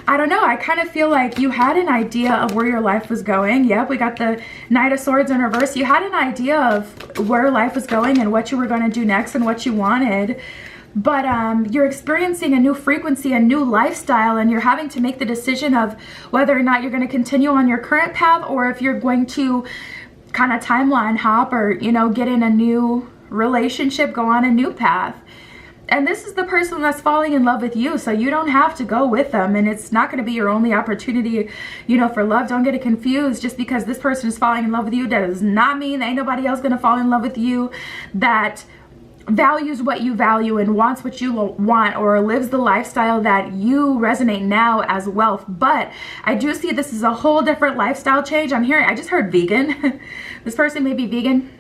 I don't know, I kind of feel like you had an idea of where your life was going. Yep, we got the Knight of Swords in reverse. You had an idea of where life was going and what you were going to do next and what you wanted. But you're experiencing a new frequency, a new lifestyle, and you're having to make the decision of whether or not you're going to continue on your current path or if you're going to kind of timeline hop or, you know, get in a new relationship, go on a new path. And this is the person that's falling in love with you, so you don't have to go with them, and it's not going to be your only opportunity, you know, for love. Don't get it confused. Just because this person is falling in love with you, that does not mean that ain't nobody else going to fall in love with you that values what you value and wants what you want or lives the lifestyle that you resonate now as wealth. But I do see this is a whole different lifestyle change. I just heard vegan. This person may be vegan.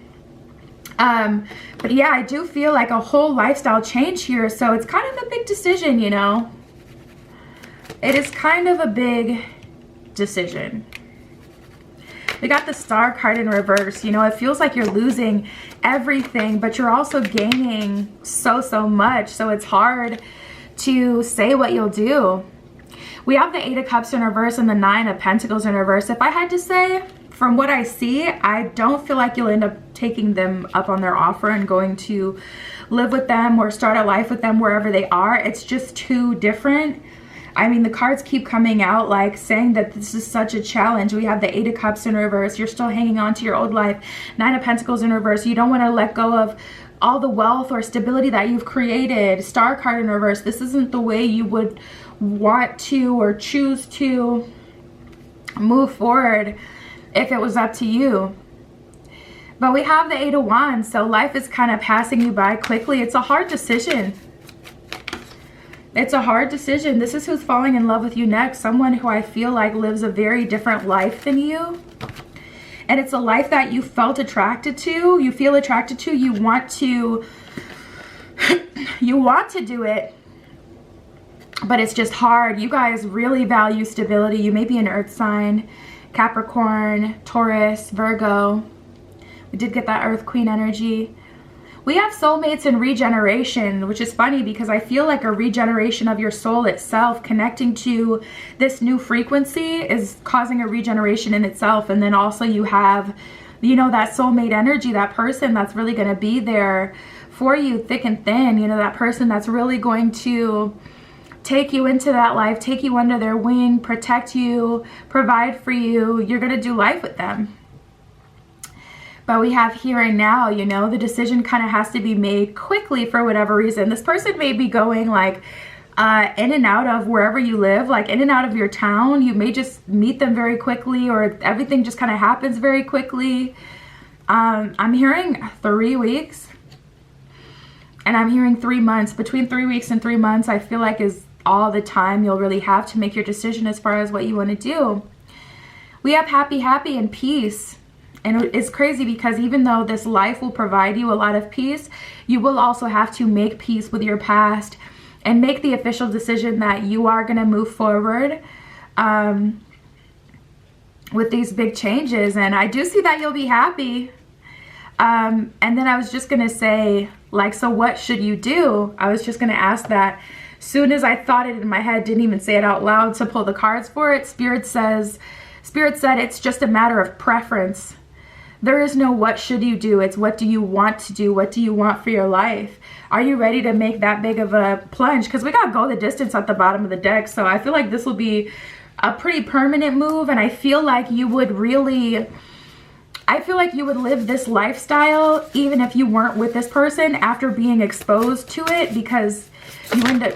But yeah, I do feel like a whole lifestyle change here. So it's kind of a big decision, you know. It is kind of a big decision. We got the Star card in reverse. You know, it feels like you're losing everything, but you're also gaining so much. So it's hard to say what you'll do. We have the 8 of Cups in reverse and the 9 of Pentacles in reverse. If I had to say, from what I see, I don't feel like you'll end up taking them up on their offer and going to live with them or start a life with them wherever they are. It's just too different. I mean, the cards keep coming out like saying that this is such a challenge. We have the 8 of Cups in reverse. You're still hanging on to your old life. 9 of Pentacles in reverse. You don't want to let go of all the wealth or stability that you've created. Star card in reverse. This isn't the way you would want to or choose to move forward if it was up to you. But we have the 8 of Wands, so life is kind of passing you by quickly. It's a hard decision. It's a hard decision. This is who's falling in love with you next. Someone who I feel like lives a very different life than you. And it's a life that you felt attracted to. You feel attracted to. You want to do it. But it's just hard. You guys really value stability. You may be an earth sign. Capricorn, Taurus, Virgo. We did get that Earth Queen energy. We have soulmates and regeneration, which is funny because I feel like a regeneration of your soul itself connecting to this new frequency is causing a regeneration in itself. And then also you have, you know, that soulmate energy, that person that's really going to be there for you thick and thin, you know, that person that's really going to take you into that life, take you under their wing, protect you, provide for you. You're going to do life with them. But we have here and now, you know, the decision kind of has to be made quickly for whatever reason. This person may be going like in and out of wherever you live, like in and out of your town. You may just meet them very quickly, or everything just kind of happens very quickly. I'm hearing 3 weeks, and I'm hearing 3 months. Between 3 weeks and 3 months, I feel like is all the time you'll really have to make your decision as far as what you want to do. We have happy, happy, and peace. And it's crazy because even though this life will provide you a lot of peace, you will also have to make peace with your past and make the official decision that you are going to move forward with these big changes. And I do see that you'll be happy. And then I was just going to say, like, so what should you do? I was just going to ask that. Soon as I thought it in my head, didn't even say it out loud to pull the cards for it. Spirit said it's just a matter of preference. There is no what should you do. It's what do you want to do? What do you want for your life? Are you ready to make that big of a plunge? Because we got to go the distance at the bottom of the deck. So I feel like this will be a pretty permanent move. And I feel like you would live this lifestyle even if you weren't with this person after being exposed to it, because you end up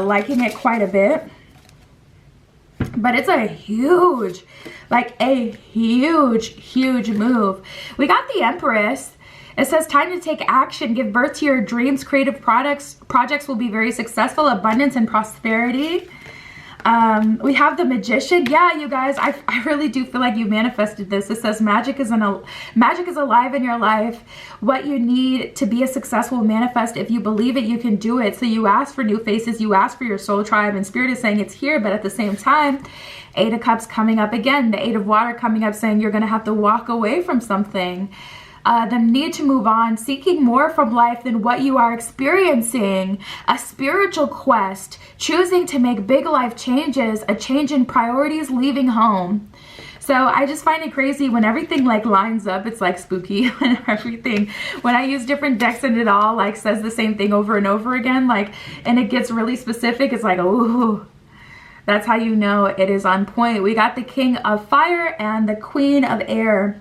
liking it quite a bit. But it's a huge, huge move. We got the Empress. It says time to take action, give birth to your dreams. Creative projects will be very successful. Abundance and prosperity. We have the Magician. Yeah, you guys, I really do feel like you manifested this. It says magic is alive in your life. What you need to be a successful manifest. If you believe it, you can do it. So you ask for new faces, you ask for your soul tribe, and Spirit is saying it's here. But at the same time, 8 of Cups coming up again, the 8 of Water coming up, saying you're going to have to walk away from something. The need to move on, seeking more from life than what you are experiencing, a spiritual quest, choosing to make big life changes, a change in priorities, leaving home. So I just find it crazy when everything like lines up. It's like spooky when when I use different decks and it all like says the same thing over and over again, like, and it gets really specific. It's like, ooh, that's how you know it is on point. We got the King of Fire and the Queen of Air.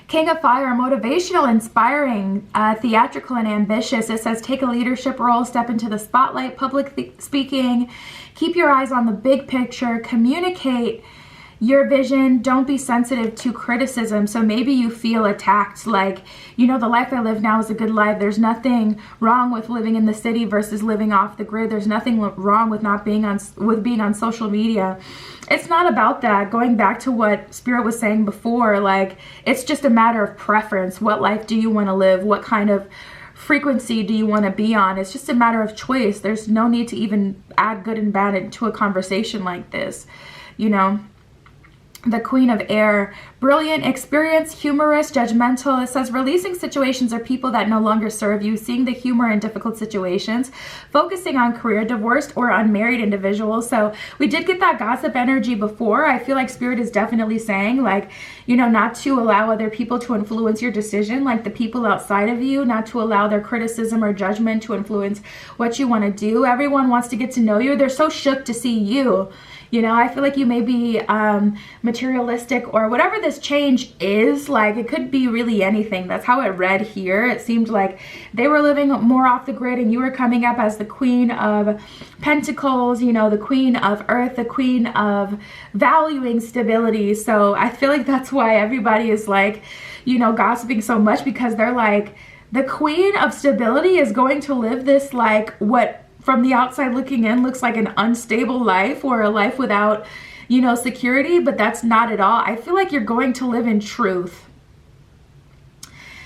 King of Fire, motivational, inspiring, theatrical, and ambitious. It says take a leadership role, step into the spotlight, public speaking, keep your eyes on the big picture, communicate your vision, don't be sensitive to criticism. So maybe you feel attacked, like, you know, the life I live now is a good life. There's nothing wrong with living in the city versus living off the grid. There's nothing wrong with being on social media. It's not about that. Going back to what Spirit was saying before, like, it's just a matter of preference. What life do you want to live? What kind of frequency do you want to be on? It's just a matter of choice. There's no need to even add good and bad into a conversation like this, you know. The Queen of Air, brilliant, experienced, humorous, judgmental. It says releasing situations or people that no longer serve you, seeing the humor in difficult situations, focusing on career, divorced or unmarried individuals. So we did get that gossip energy before. I feel like Spirit is definitely saying, like, you know, not to allow other people to influence your decision, like the people outside of you, not to allow their criticism or judgment to influence what you want to do. Everyone wants to get to know you. They're so shook to see you. You know, I feel like you may be materialistic or whatever this change is. Like, it could be really anything. That's how it read here. It seemed like they were living more off the grid and you were coming up as the Queen of Pentacles, you know, the Queen of Earth, the Queen of valuing stability. So I feel like that's why everybody is like, you know, gossiping so much, because they're like, the Queen of Stability is going to live this, like, what from the outside looking in looks like an unstable life or a life without, you know, security, but that's not at all. I feel like you're going to live in truth.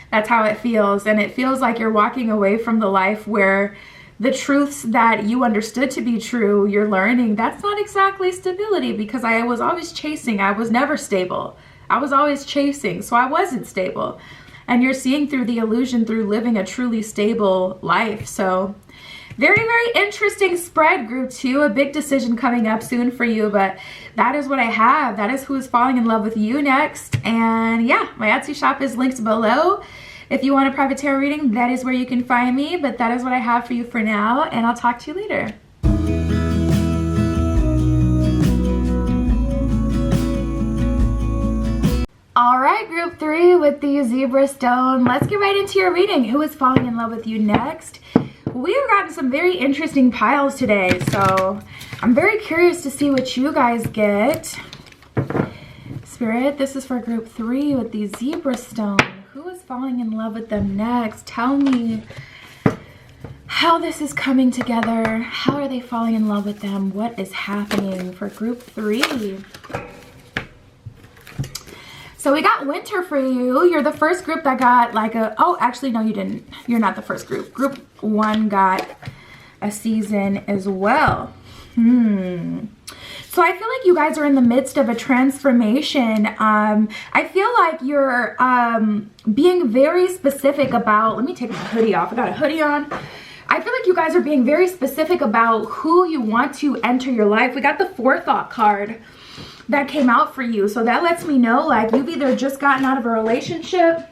That's how it feels. And it feels like you're walking away from the life where the truths that you understood to be true, you're learning that's not exactly stability, because I was always chasing. I was never stable. I was always chasing, so I wasn't stable. And you're seeing through the illusion through living a truly stable life. So very, very interesting spread, group 2. A big decision coming up soon for you, but that is what I have. That is who is falling in love with you next. And yeah, my Etsy shop is linked below. If you want a private tarot reading, that is where you can find me, but that is what I have for you for now, and I'll talk to you later. All right, group 3 with the zebra stone. Let's get right into your reading. Who is falling in love with you next? We've gotten some very interesting piles today, so I'm very curious to see what you guys get. Spirit, this is for group 3 with the zebra stone. Who is falling in love with them next? Tell me how this is coming together. How are they falling in love with them? What is happening for group 3? So we got winter for you. You're the first group that got like a, oh, actually, no, you didn't. You're not the first group. Group 1 got a season as well. So I feel like you guys are in the midst of a transformation. I feel like you're being very specific about, let me take my hoodie off. I got a hoodie on. I feel like you guys are being very specific about who you want to enter your life. We got the forethought card that came out for you. So that lets me know like you've either just gotten out of a relationship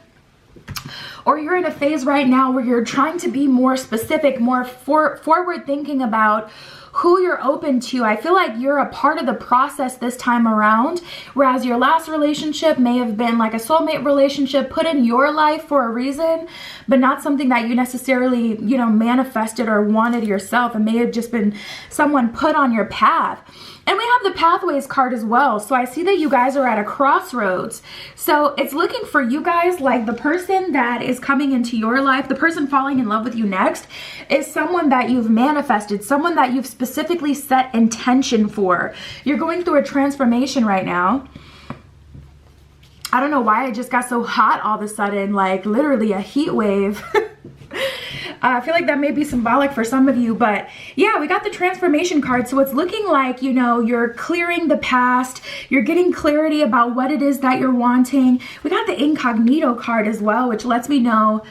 or you're in a phase right now where you're trying to be more specific, more forward thinking about who you're open to. I feel like you're a part of the process this time around, whereas your last relationship may have been like a soulmate relationship put in your life for a reason, but not something that you necessarily, you know, manifested or wanted yourself. It may have just been someone put on your path. And we have the pathways card as well. So I see that you guys are at a crossroads. So it's looking for you guys like the person that is coming into your life, the person falling in love with you next is someone that you've manifested, someone that you've specifically set intention for. You're going through a transformation right now. I don't know why I just got so hot all of a sudden, like literally a heat wave. I feel like that may be symbolic for some of you, but yeah, we got the transformation card. So it's looking like, you know, you're clearing the past, you're getting clarity about what it is that you're wanting. We got the incognito card as well, which lets me know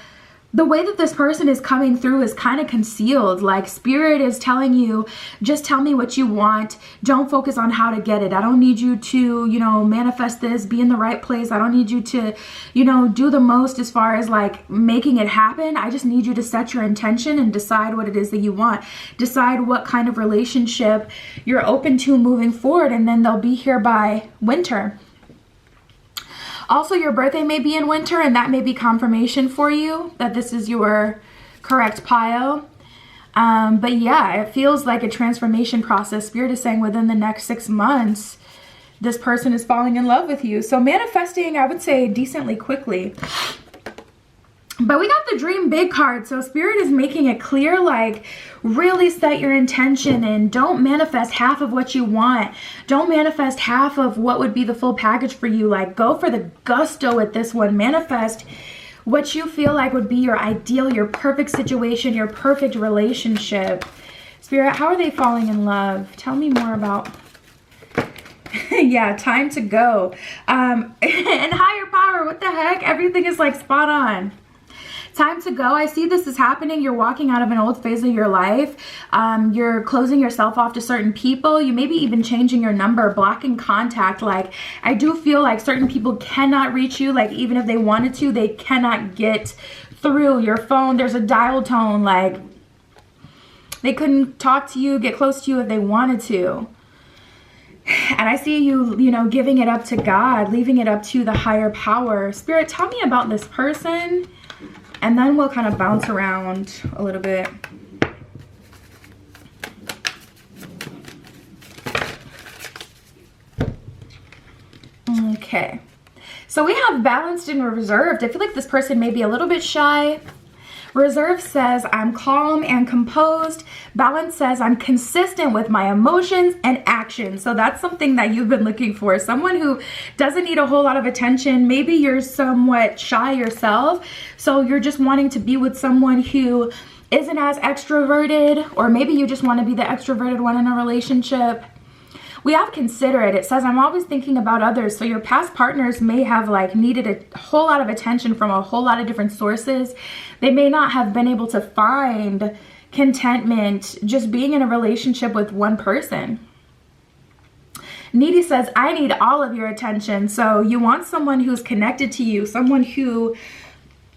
the way that this person is coming through is kind of concealed. Like spirit is telling you, just tell me what you want. Don't focus on how to get it. I don't need you to, you know, manifest this, be in the right place. I don't need you to, you know, do the most as far as like making it happen. I just need you to set your intention and decide what it is that you want. Decide what kind of relationship you're open to moving forward, and then they'll be here by winter. Also, your birthday may be in winter, and that may be confirmation for you that this is your correct pile. But yeah, it feels like a transformation process. Spirit is saying within the next 6 months, this person is falling in love with you. So manifesting, I would say, decently quickly. But we got the dream big card. So spirit is making it clear, like really set your intention and don't manifest half of what you want. Don't manifest half of what would be the full package for you. Like go for the gusto with this one. Manifest what you feel like would be your ideal, your perfect situation, your perfect relationship. Spirit, how are they falling in love? Tell me more about... Yeah, time to go. And higher power, what the heck? Everything is like spot on. Time to go. I see this is happening. You're walking out of an old phase of your life. You're closing yourself off to certain people. You may be even changing your number, blocking contact. Like I do feel like certain people cannot reach you. Like even if they wanted to, they cannot get through your phone. There's a dial tone. Like they couldn't talk to you, get close to you if they wanted to. And I see you, you know, giving it up to God, leaving it up to the higher power. Spirit, tell me about this person. And then we'll kind of bounce around a little bit. Okay. So we have balanced and reserved. I feel like this person may be a little bit shy. Reserve says, I'm calm and composed. Balance says, I'm consistent with my emotions and actions. So that's something that you've been looking for. Someone who doesn't need a whole lot of attention. Maybe you're somewhat shy yourself. So you're just wanting to be with someone who isn't as extroverted, or maybe you just want to be the extroverted one in a relationship. We have considerate. It says, I'm always thinking about others. So your past partners may have like needed a whole lot of attention from a whole lot of different sources. They may not have been able to find contentment just being in a relationship with one person. Needy says, I need all of your attention. So you want someone who's connected to you, someone who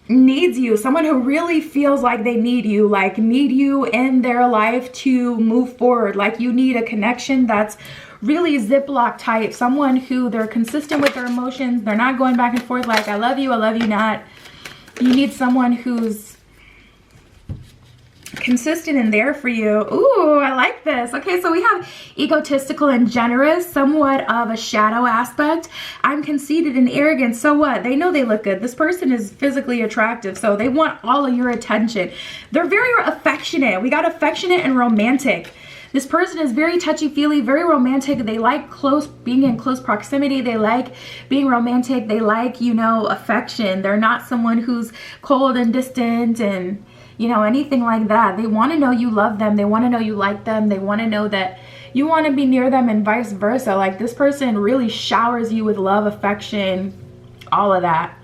needs you, someone who really feels like they need you, like need you in their life to move forward. Like you need a connection that's really Ziploc type, someone who they're consistent with their emotions. They're not going back and forth like I love you not. You need someone who's consistent and there for you. Ooh, I like this. Okay, so we have egotistical and generous, somewhat of a shadow aspect. I'm conceited and arrogant. So what? They know they look good. This person is physically attractive, so they want all of your attention. They're very affectionate. We got affectionate and romantic. This person is very touchy-feely, very romantic. They like being in close proximity. They like being romantic. They like, you know, affection. They're not someone who's cold and distant and, you know, anything like that. They want to know you love them. They want to know you like them. They want to know that you want to be near them and vice versa. Like, this person really showers you with love, affection, all of that.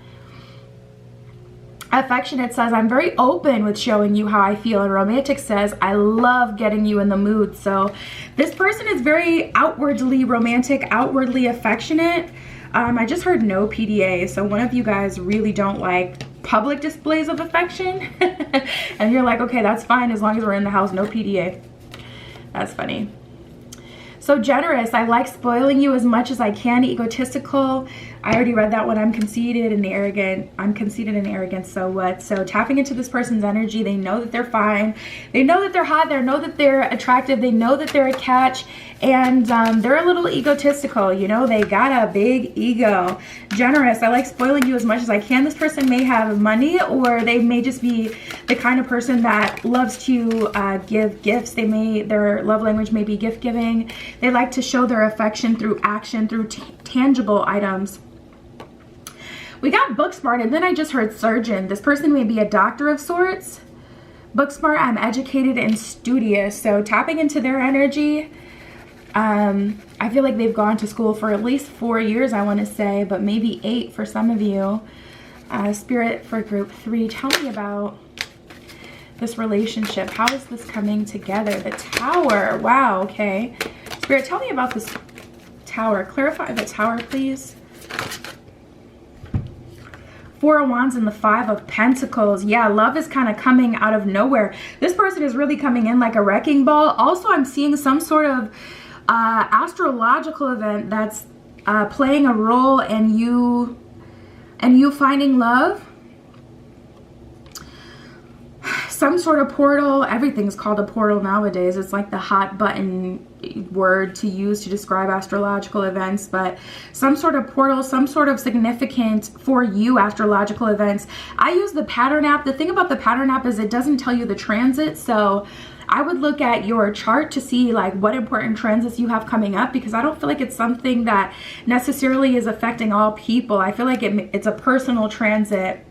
Affectionate says, I'm very open with showing you how I feel. And romantic says, I love getting you in the mood. So this person is very outwardly romantic, outwardly affectionate. I just heard no PDA. So one of you guys really don't like public displays of affection. And you're like, okay, that's fine as long as we're in the house, no PDA. That's funny. So generous, I like spoiling you as much as I can. Egotistical, I already read that one. I'm conceited and arrogant. I'm conceited and arrogant, so what? So tapping into this person's energy, they know that they're fine. They know that they're hot. They know that they're attractive. They know that they're a catch. And they're a little egotistical, you know, they got a big ego. Generous, I like spoiling you as much as I can. This person may have money, or they may just be the kind of person that loves to give gifts. Their love language may be gift giving. They like to show their affection through action, through tangible items. We got book smart, and then I just heard surgeon. This person may be a doctor of sorts. Book smart, I'm educated and studious. So tapping into their energy. I feel like they've gone to school for at least 4 years, I want to say, but maybe 8 for some of you. Spirit for group 3, tell me about this relationship. How is this coming together? The Tower. Wow, okay. Spirit, tell me about this Tower. Clarify the Tower, please. 4 of Wands and the 5 of Pentacles. Yeah, love is kind of coming out of nowhere. This person is really coming in like a wrecking ball. Also, I'm seeing some sort of astrological event that's playing a role in you finding love. Some sort of portal. Everything's called a portal nowadays. It's like the hot button word to use to describe astrological events, but some sort of portal, some sort of significant for you astrological events. I use the pattern app. The thing about the pattern app is it doesn't tell you the transit, so I would look at your chart to see like what important transits you have coming up, because I don't feel like it's something that necessarily is affecting all people. I feel like it's a personal transit,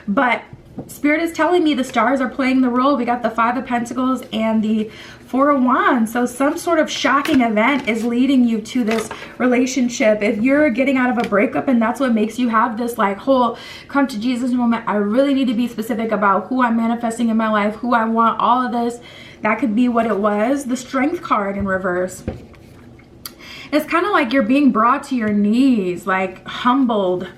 but Spirit is telling me the stars are playing the role. We got the 5 of Pentacles and the 4 of Wands. So some sort of shocking event is leading you to this relationship. If you're getting out of a breakup and that's what makes you have this like whole come to Jesus moment, I really need to be specific about who I'm manifesting in my life, who I want, all of this. That could be what it was. The Strength card in reverse. It's kind of like you're being brought to your knees, like humbled.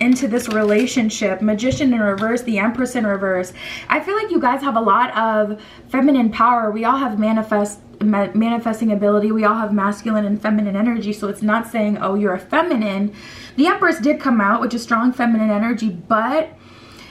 Into this relationship. Magician in reverse, the Empress in reverse. I feel like you guys have a lot of feminine power. We all have manifesting ability. We all have masculine and feminine energy, so it's not saying, oh, you're a feminine. The Empress did come out, which is strong feminine energy, but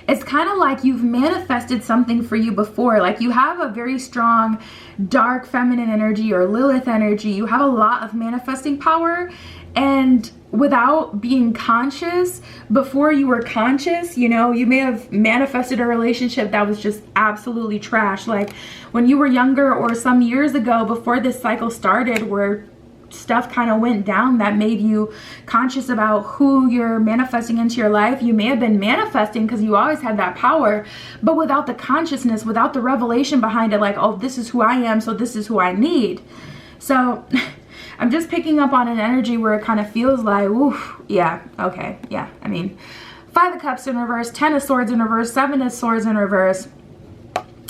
it's kind of like you've manifested something for you before. Like you have a very strong dark feminine energy or Lilith energy. You have a lot of manifesting power, and without being conscious, before you were conscious, you know, you may have manifested a relationship that was just absolutely trash. Like when you were younger or some years ago before this cycle started, where stuff kind of went down that made you conscious about who you're manifesting into your life. You may have been manifesting because you always had that power, but without the consciousness, without the revelation behind it, like, oh, this is who I am, so this is who I need. So I'm just picking up on an energy where it kind of feels like, oof, yeah, okay, yeah. I mean, 5 of Cups in reverse, 10 of Swords in reverse, 7 of Swords in reverse.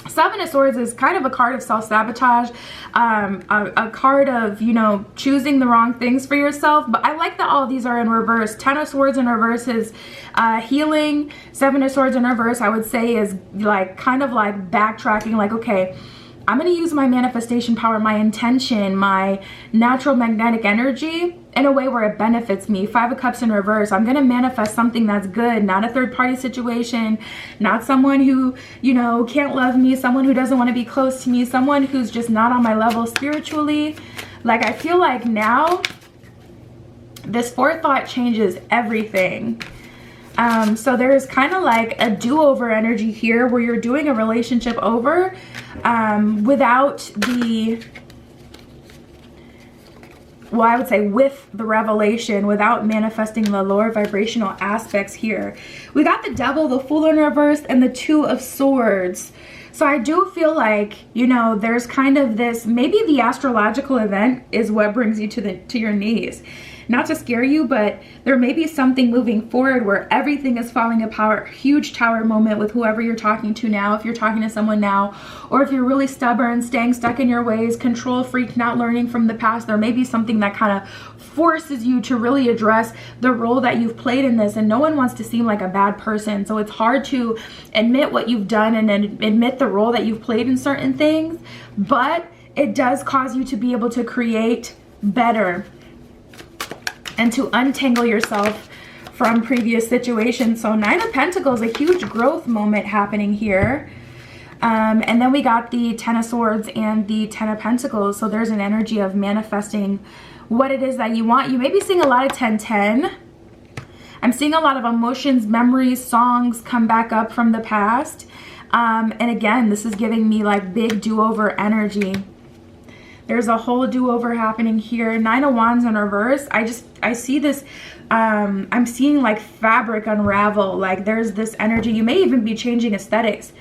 7 of Swords is kind of a card of self-sabotage, a card of, you know, choosing the wrong things for yourself. But I like that all of these are in reverse. 10 of Swords in reverse is healing. 7 of Swords in reverse, I would say, is like kind of like backtracking, like, okay, I'm going to use my manifestation power, my intention, my natural magnetic energy in a way where it benefits me. 5 of Cups in reverse. I'm going to manifest something that's good, not a third party situation, not someone who, you know, can't love me, someone who doesn't want to be close to me, someone who's just not on my level spiritually. Like, I feel like now this forethought changes everything. So there's kind of like a do-over energy here where you're doing a relationship over without the, well, I would say with the revelation, without manifesting the lower vibrational aspects here. We got the Devil, the Fool in reverse, and the 2 of Swords. So I do feel like, you know, there's kind of this, maybe the astrological event is what brings you to your knees. Not to scare you, but there may be something moving forward where everything is falling apart. Huge tower moment with whoever you're talking to now, if you're talking to someone now, or if you're really stubborn, staying stuck in your ways, control freak, not learning from the past. There may be something that kind of forces you to really address the role that you've played in this, and no one wants to seem like a bad person. So it's hard to admit what you've done and admit the role that you've played in certain things, but it does cause you to be able to create better and to untangle yourself from previous situations. So 9 of Pentacles, a huge growth moment happening here. And then we got the 10 of Swords and the 10 of Pentacles. So there's an energy of manifesting what it is that you want. You may be seeing a lot of 10-10. I'm seeing a lot of emotions, memories, songs come back up from the past. And again, this is giving me like big do-over energy. There's a whole do-over happening here. 9 of Wands in reverse. I see this, I'm seeing like fabric unravel. Like there's this energy. You may even be changing aesthetics.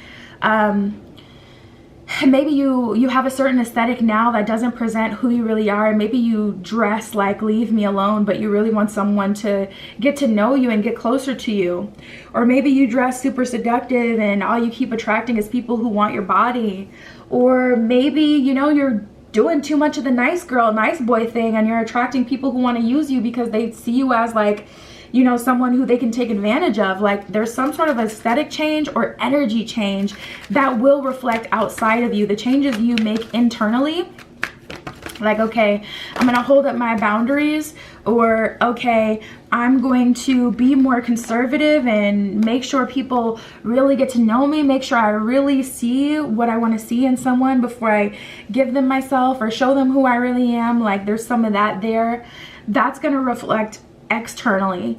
Maybe you have a certain aesthetic now that doesn't present who you really are. Maybe you dress like leave me alone, but you really want someone to get to know you and get closer to you. Or maybe you dress super seductive and all you keep attracting is people who want your body. Or maybe, you know, you're doing too much of the nice girl, nice boy thing, and you're attracting people who want to use you because they see you as like, you know, someone who they can take advantage of. Like there's some sort of aesthetic change or energy change that will reflect outside of you. The changes you make internally, like, okay, I'm going to hold up my boundaries, or okay, I'm going to be more conservative and make sure people really get to know me, make sure I really see what I want to see in someone before I give them myself or show them who I really am. Like there's some of that there. That's going to reflect externally.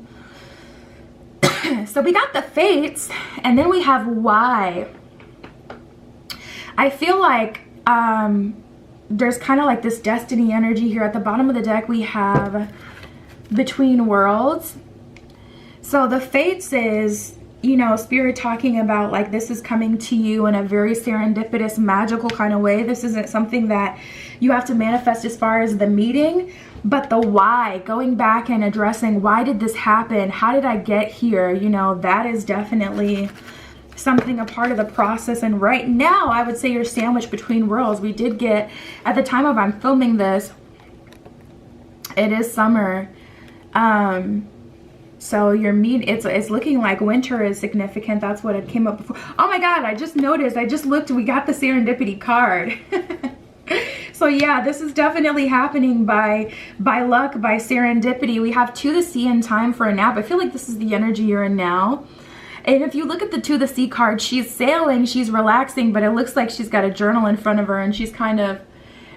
So we got the Fates, and then we have Why. I feel like there's kind of like this destiny energy here. At the bottom of the deck we have Between Worlds. So the Fates is, you know, spirit talking about like this is coming to you in a very serendipitous, magical kind of way. This isn't something that you have to manifest as far as the meeting, but the why, going back and addressing why did this happen? How did I get here? You know, that is definitely something a part of the process. And right now I would say you're sandwiched between worlds. We did get, at the time of I'm filming this, it is summer. So your it's looking like winter is significant. That's what it came up before. Oh my God, I just noticed, I just looked, we got the serendipity card. So yeah, this is definitely happening by luck, by serendipity. We have 2 to Sea in time for a nap. I feel like this is the energy you're in now. And if you look at the 2 to Sea card, she's sailing, she's relaxing, but it looks like she's got a journal in front of her and she's kind of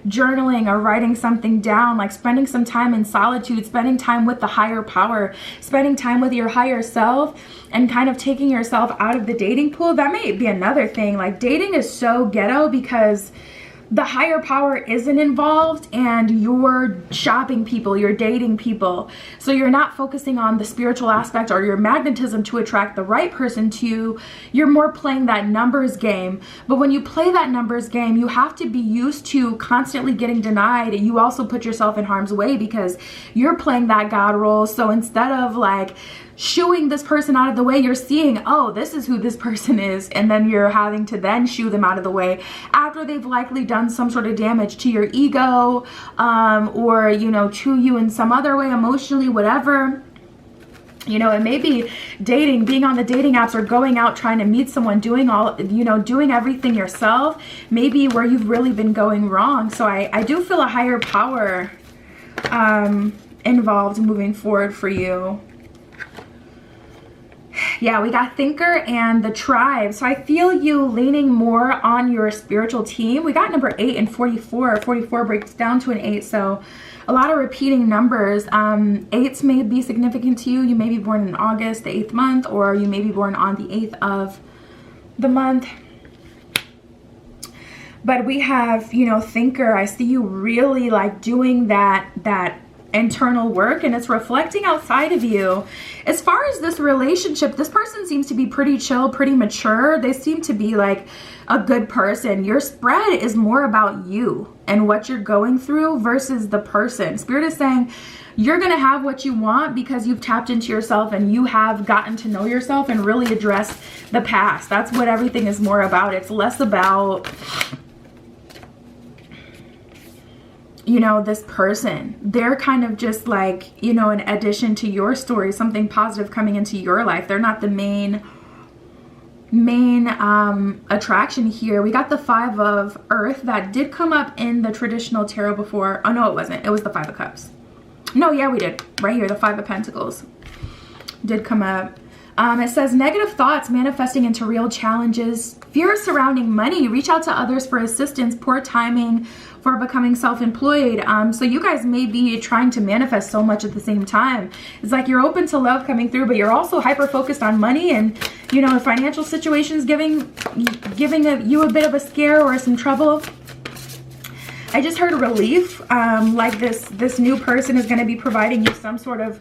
journaling or writing something down, like spending some time in solitude, spending time with the higher power, spending time with your higher self, and kind of taking yourself out of the dating pool. That may be another thing. Like dating is so ghetto because the higher power isn't involved and you're shopping people, you're dating people. So you're not focusing on the spiritual aspect or your magnetism to attract the right person to you. You're more playing that numbers game. But when you play that numbers game, you have to be used to constantly getting denied. And you also put yourself in harm's way because you're playing that God role. So instead of like shooing this person out of the way, you're seeing, oh, this is who this person is, and then you're having to then shoo them out of the way after they've likely done some sort of damage to your ego, or, you know, to you in some other way, emotionally, whatever. You know, it may be dating, being on the dating apps, or going out trying to meet someone, doing all, you know, doing everything yourself, maybe where you've really been going wrong. So I do feel a higher power involved moving forward for you. Yeah, we got thinker and the tribe. So I feel you leaning more on your spiritual team. We got number 8 and 44. 44 breaks down to an 8. So a lot of repeating numbers. 8s may be significant to you. You may be born in August, the 8th month, or you may be born on the 8th of the month. But we have, you know, thinker. I see you really like doing that internal work, and it's reflecting outside of you. As far as this relationship, this person seems to be pretty chill, pretty mature. They seem to be like a good person. Your spread is more about you and what you're going through versus the person. Spirit is saying you're going to have what you want because you've tapped into yourself and you have gotten to know yourself and really addressed the past. That's what everything is more about. It's less about, you know, this person. They're kind of just like, you know, an addition to your story, something positive coming into your life. They're not the main attraction here. We got the 5 of Earth. That did come up in the traditional tarot before. Oh no, it wasn't. It was the 5 of Cups. No, yeah, we did. Right here, the 5 of Pentacles did come up. It says negative thoughts manifesting into real challenges, fear surrounding money, reach out to others for assistance, poor timing for becoming self-employed. So you guys may be trying to manifest so much at the same time. It's like you're open to love coming through, but you're also hyper focused on money, and you know, financial situations giving you a bit of a scare or some trouble. I just heard relief, like this new person is going to be providing you some sort of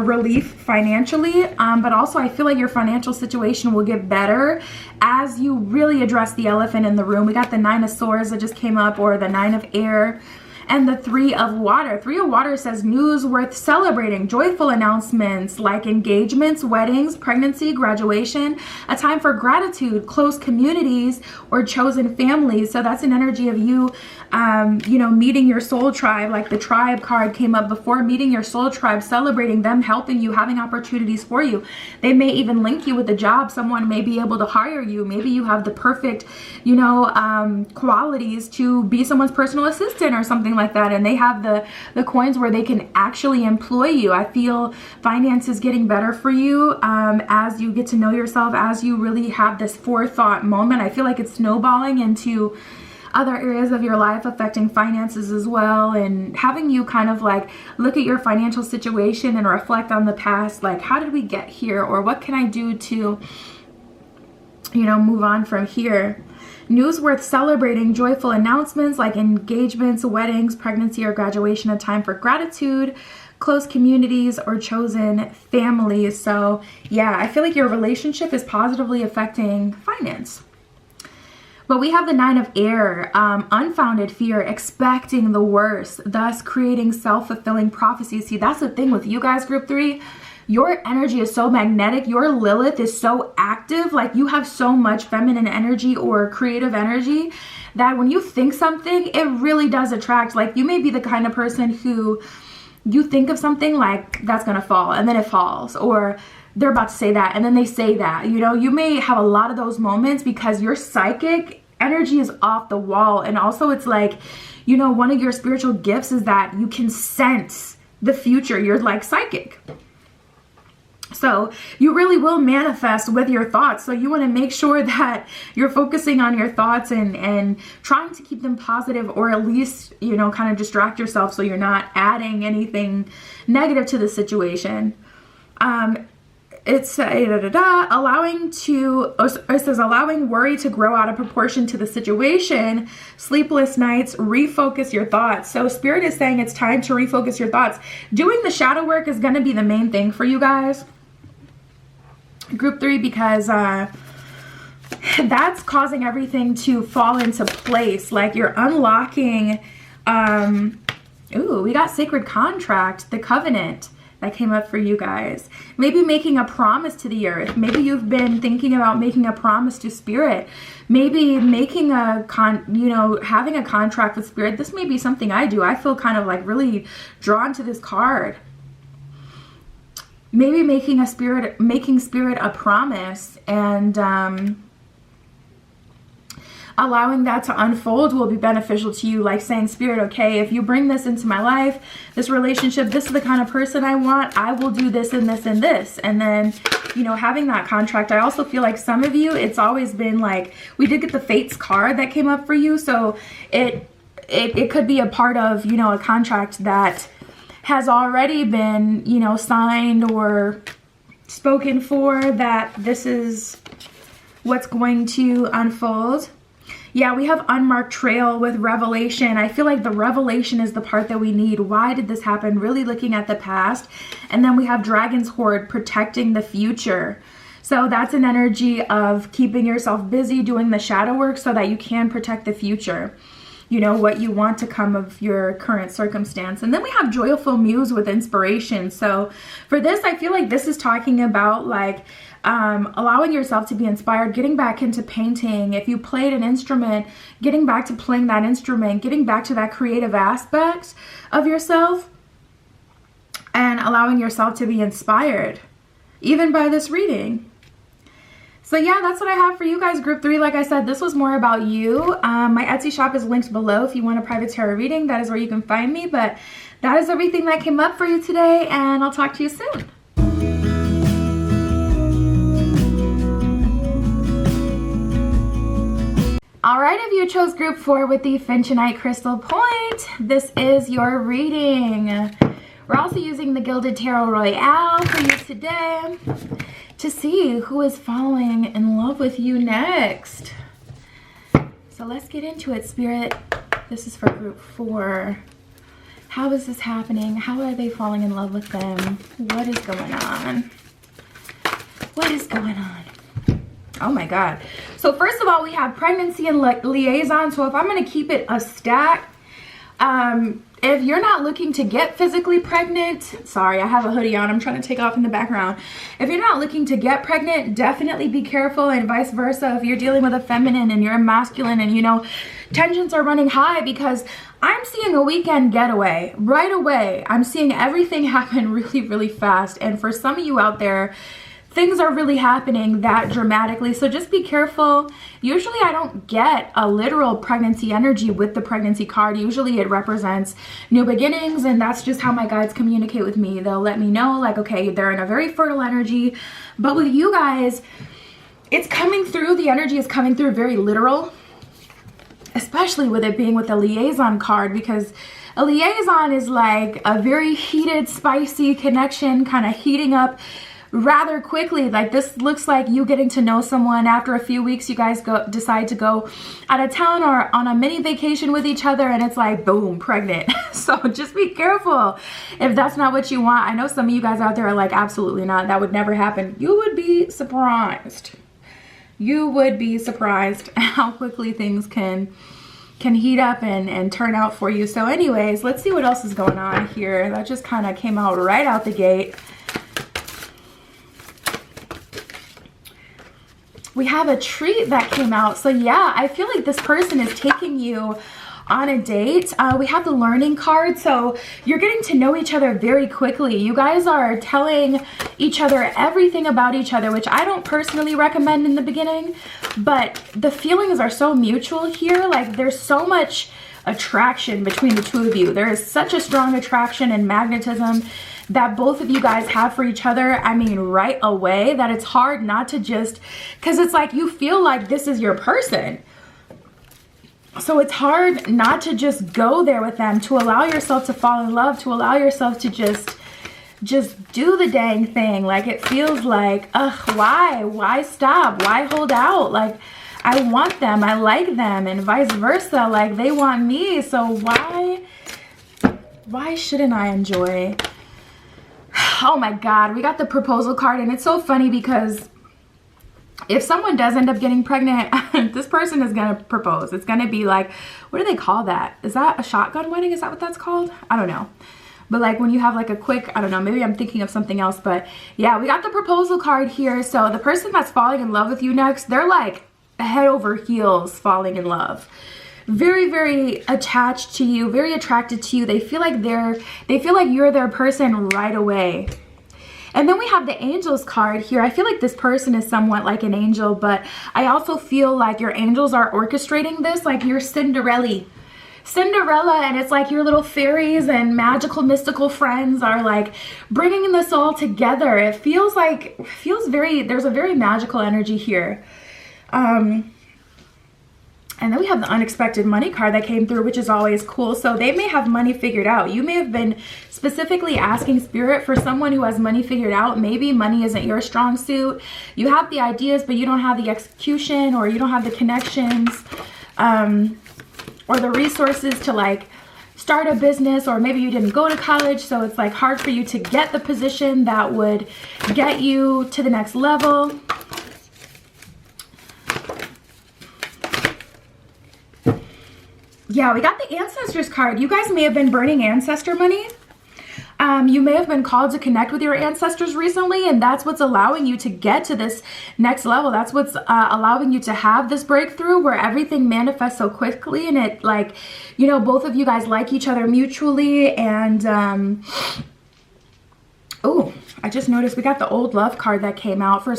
relief financially, but also I feel like your financial situation will get better as you really address the elephant in the room. We got the 9 of Swords that just came up, or the 9 of Air, and the 3 of Water. 3 of Water says news worth celebrating, joyful announcements like engagements, weddings, pregnancy, graduation, a time for gratitude, close communities, or chosen families. So that's an energy of you, you know, meeting your soul tribe. Like the tribe card came up before, meeting your soul tribe, celebrating them, helping you, having opportunities for you. They may even link you with a job. Someone may be able to hire you. Maybe you have the perfect, you know, qualities to be someone's personal assistant or something like that, and they have the coins where they can actually employ you. I feel finance is getting better for you as you get to know yourself, as you really have this forethought moment. I feel like it's snowballing into other areas of your life, affecting finances as well, and having you kind of like look at your financial situation and reflect on the past, like how did we get here, or what can I do to, you know, move on from here. News worth celebrating, joyful announcements like engagements, weddings, pregnancy, or graduation, a time for gratitude, close communities, or chosen families. So yeah, I feel like your relationship is positively affecting finance. But we have the 9 of Air, unfounded fear, expecting the worst, thus creating self-fulfilling prophecies. See, that's the thing with you guys, group 3. Your energy is so magnetic. Your Lilith is so active. Like you have so much feminine energy or creative energy that when you think something, it really does attract. Like you may be the kind of person who you think of something like that's going to fall and then it falls, or they're about to say that and then they say that. You know, you may have a lot of those moments because your psychic energy is off the wall. And also it's like, you know, one of your spiritual gifts is that you can sense the future. You're like psychic. So you really will manifest with your thoughts. So you want to make sure that you're focusing on your thoughts and trying to keep them positive, or at least, you know, kind of distract yourself so you're not adding anything negative to the situation. It's allowing worry to grow out of proportion to the situation, sleepless nights, refocus your thoughts. So Spirit is saying it's time to refocus your thoughts. Doing the shadow work is going to be the main thing for you guys, group 3, because that's causing everything to fall into place. Like you're unlocking, we got sacred contract, the covenant that came up for you guys. Maybe making a promise to the earth. Maybe you've been thinking about making a promise to Spirit. Maybe making having a contract with Spirit. This may be something I do. I feel kind of like really drawn to this card. maybe making spirit a promise, and allowing that to unfold will be beneficial to you. Like saying, Spirit, okay, if you bring this into my life, this relationship, this is the kind of person I want, I will do this and this and this. And then, you know, having that contract. I also feel like some of you, it's always been like, we did get the Fates card that came up for you. So it could be a part of, you know, a contract that has already been, you know, signed or spoken for, that this is what's going to unfold. Yeah, we have unmarked trail with revelation. I feel like the revelation is the part that we need. Why did this happen? Really looking at the past. And then we have dragon's hoard, protecting the future. So that's an energy of keeping yourself busy doing the shadow work so that you can protect the future. You know, what you want to come of your current circumstance. And then we have joyful muse with inspiration. So for this, I feel like this is talking about like allowing yourself to be inspired, getting back into painting. If you played an instrument, getting back to playing that instrument, getting back to that creative aspect of yourself, and allowing yourself to be inspired, even by this reading. So yeah, that's what I have for you guys, group 3. Like I said, this was more about you. My Etsy shop is linked below if you want a private tarot reading. That is where you can find me. But that is everything that came up for you today, and I'll talk to you soon. Alright, if you chose group 4 with the Finchonite Crystal Point, this is your reading. We're also using the Gilded Tarot Royale for you today to see who is falling in love with you next. So let's get into it, Spirit. This is for group 4. How is this happening? How are they falling in love with them? What is going on? What is going on? Oh my God. So first of all, we have pregnancy and liaison. So if I'm going to keep it a stack, if you're not looking to get physically pregnant, sorry, I have a hoodie on, I'm trying to take off in the background. If you're not looking to get pregnant, definitely be careful, and vice versa. If you're dealing with a feminine and you're a masculine and, you know, tensions are running high, because I'm seeing a weekend getaway right away. I'm seeing everything happen really, really fast. And for some of you out there, things are really happening that dramatically, so just be careful. Usually I don't get a literal pregnancy energy with the pregnancy card. Usually it represents new beginnings, and that's just how my guides communicate with me. They'll let me know, like, okay, they're in a very fertile energy. But with you guys, it's coming through, the energy is coming through very literal, especially with it being with the liaison card, because a liaison is like a very heated, spicy connection, kind of heating up rather quickly. Like, this looks like you getting to know someone. After a few weeks, you guys decide to go out of town or on a mini vacation with each other, and it's like, boom, pregnant. So just be careful if that's not what you want. I know some of you guys out there are like, absolutely not, that would never happen. You would be surprised. You would be surprised how quickly things can heat up and turn out for you. So anyways, let's see what else is going on here. That just kind of came out right out the gate. We have a treat that came out. So yeah, I feel like this person is taking you on a date. We have the learning card, so you're getting to know each other very quickly. You guys are telling each other everything about each other, which I don't personally recommend in the beginning, but the feelings are so mutual here. Like, there's so much attraction between the two of you. There is such a strong attraction and magnetism that both of you guys have for each other. I mean, right away, that it's hard not to just, because it's like you feel like this is your person. So it's hard not to just go there with them, to allow yourself to fall in love, to allow yourself to just do the dang thing. Like, it feels like, ugh, why stop? Why hold out? Like, I want them, I like them, and vice versa. Like, they want me, so why shouldn't I enjoy? Oh my God, we got the proposal card, and it's so funny because if someone does end up getting pregnant, this person is gonna propose. It's gonna be like, what do they call that? Is that a shotgun wedding? Is that what that's called? I don't know. But like when you have like a quick, I don't know, maybe I'm thinking of something else, but yeah, we got the proposal card here. So the person that's falling in love with you next, they're like head over heels falling in love. Very, very attached to you, very attracted to you. They feel like you're their person right away. And then we have the angels card here. I feel like this person is somewhat like an angel, but I also feel like your angels are orchestrating this, like you're Cinderella, and it's like your little fairies and magical mystical friends are like bringing this all together. It feels very, there's a very magical energy here. And then we have the unexpected money card that came through, which is always cool. So they may have money figured out. You may have been specifically asking spirit for someone who has money figured out. Maybe money isn't your strong suit. You have the ideas, but you don't have the execution, or you don't have the connections, or the resources to like start a business, or maybe you didn't go to college. So it's like hard for you to get the position that would get you to the next level. Yeah, we got the ancestors card. You guys may have been burning ancestor money. You may have been called to connect with your ancestors recently, and that's what's allowing you to get to this next level. That's what's allowing you to have this breakthrough where everything manifests so quickly, and it like, you know, both of you guys like each other mutually. And oh, I just noticed we got the old love card that came out. For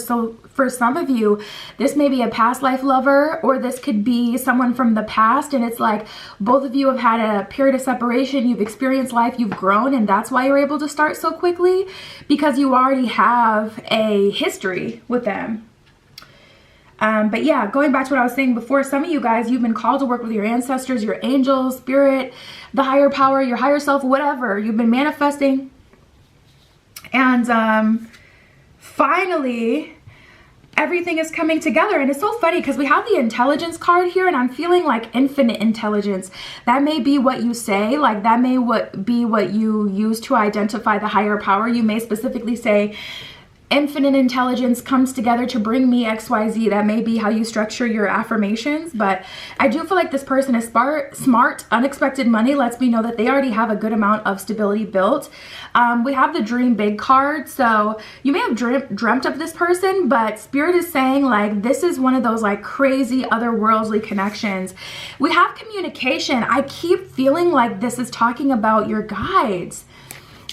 some of you, this may be a past life lover, or this could be someone from the past, and it's like both of you have had a period of separation. You've experienced life, you've grown, and that's why you're able to start so quickly, because you already have a history with them. But yeah, going back to what I was saying before, some of you guys, you've been called to work with your ancestors, your angels, spirit, the higher power, your higher self, whatever. You've been manifesting. And finally, everything is coming together. And it's so funny because we have the intelligence card here, and I'm feeling like infinite intelligence. That may be what you say, like that may be what you use to identify the higher power. You may specifically say, infinite intelligence comes together to bring me XYZ. That may be how you structure your affirmations, but I do feel like this person is smart. Unexpected money lets me know that they already have a good amount of stability built. We have the dream big card, so you may have dreamt of this person, but spirit is saying like this is one of those like crazy otherworldly connections. We have communication. I keep feeling like this is talking about your guides.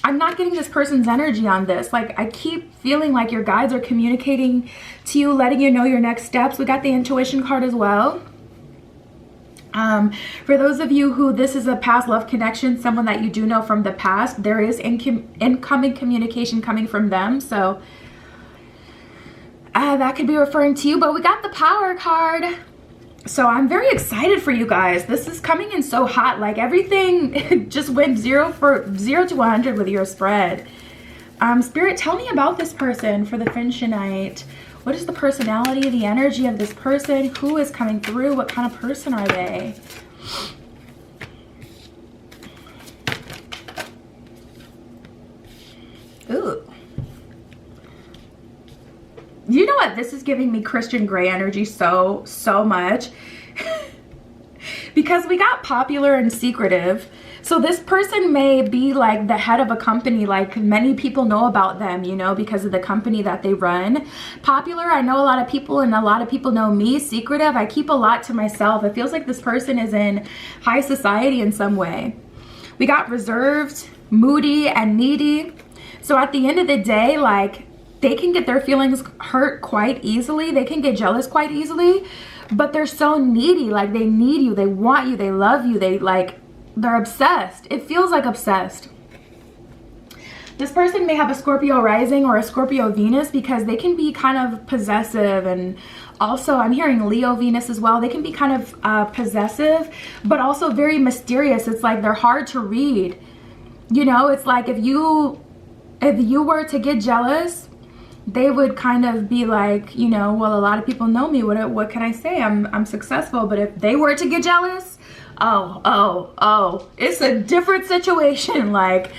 I'm not getting this person's energy on this. Like I keep feeling like your guides are communicating to you, letting you know your next steps. We got the intuition card as well. For those of you who this is a past love connection, someone that you do know from the past, there is incoming communication coming from them. So that could be referring to you, but we got the power card. So I'm very excited for you guys. This is coming in so hot. Like everything just went 0 to 100 with your spread. Spirit, tell me about this person for the Finchonite. What is the personality, the energy of this person? Who is coming through? What kind of person are they? Ooh. You know what? This is giving me Christian Grey energy so much. Because we got popular and secretive. So this person may be like the head of a company, like many people know about them, you know, because of the company that they run. Popular, I know a lot of people, and a lot of people know me. Secretive, I keep a lot to myself. It feels like this person is in high society in some way. We got reserved, moody, and needy. So at the end of the day, like they can get their feelings hurt quite easily. They can get jealous quite easily, but they're so needy. Like they need you, they want you, they love you, they're obsessed. It feels like obsessed. This person may have a Scorpio rising or a Scorpio Venus, because they can be kind of possessive, and also I'm hearing Leo Venus as well. They can be kind of possessive, but also very mysterious. It's like they're hard to read. You know, it's like if you were to get jealous, they would kind of be like, you know, well, a lot of people know me. What can I say? I'm successful. But if they were to get jealous, oh, it's a different situation. Like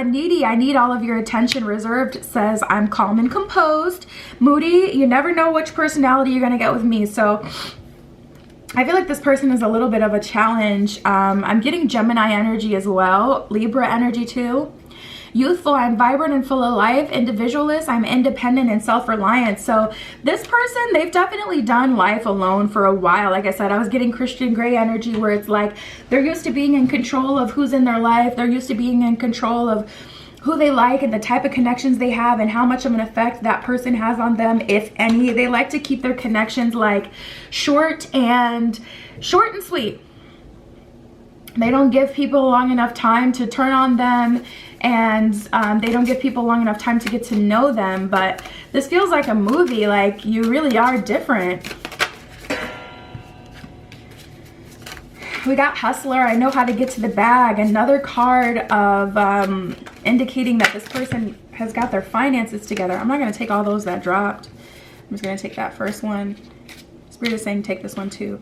needy, I need all of your attention. Reserved says I'm calm and composed. Moody, you never know which personality you're gonna get with me. So I feel like this person is a little bit of a challenge. I'm getting Gemini energy as well, Libra energy too. Youthful, I'm vibrant and full of life. Individualist, I'm independent and self-reliant. So this person, they've definitely done life alone for a while. Like I said, I was getting Christian Grey energy, where it's like they're used to being in control of who's in their life. They're used to being in control of who they like and the type of connections they have and how much of an effect that person has on them, if any. They like to keep their connections like short and sweet. They don't give people long enough time to turn on them, and they don't give people long enough time to get to know them. But this feels like a movie. Like, you really are different. We got hustler. I know how to get to the bag. Another card of indicating that this person has got their finances together. I'm not going to take all those that dropped. I'm just going to take that first one. Spirit is saying take this one too.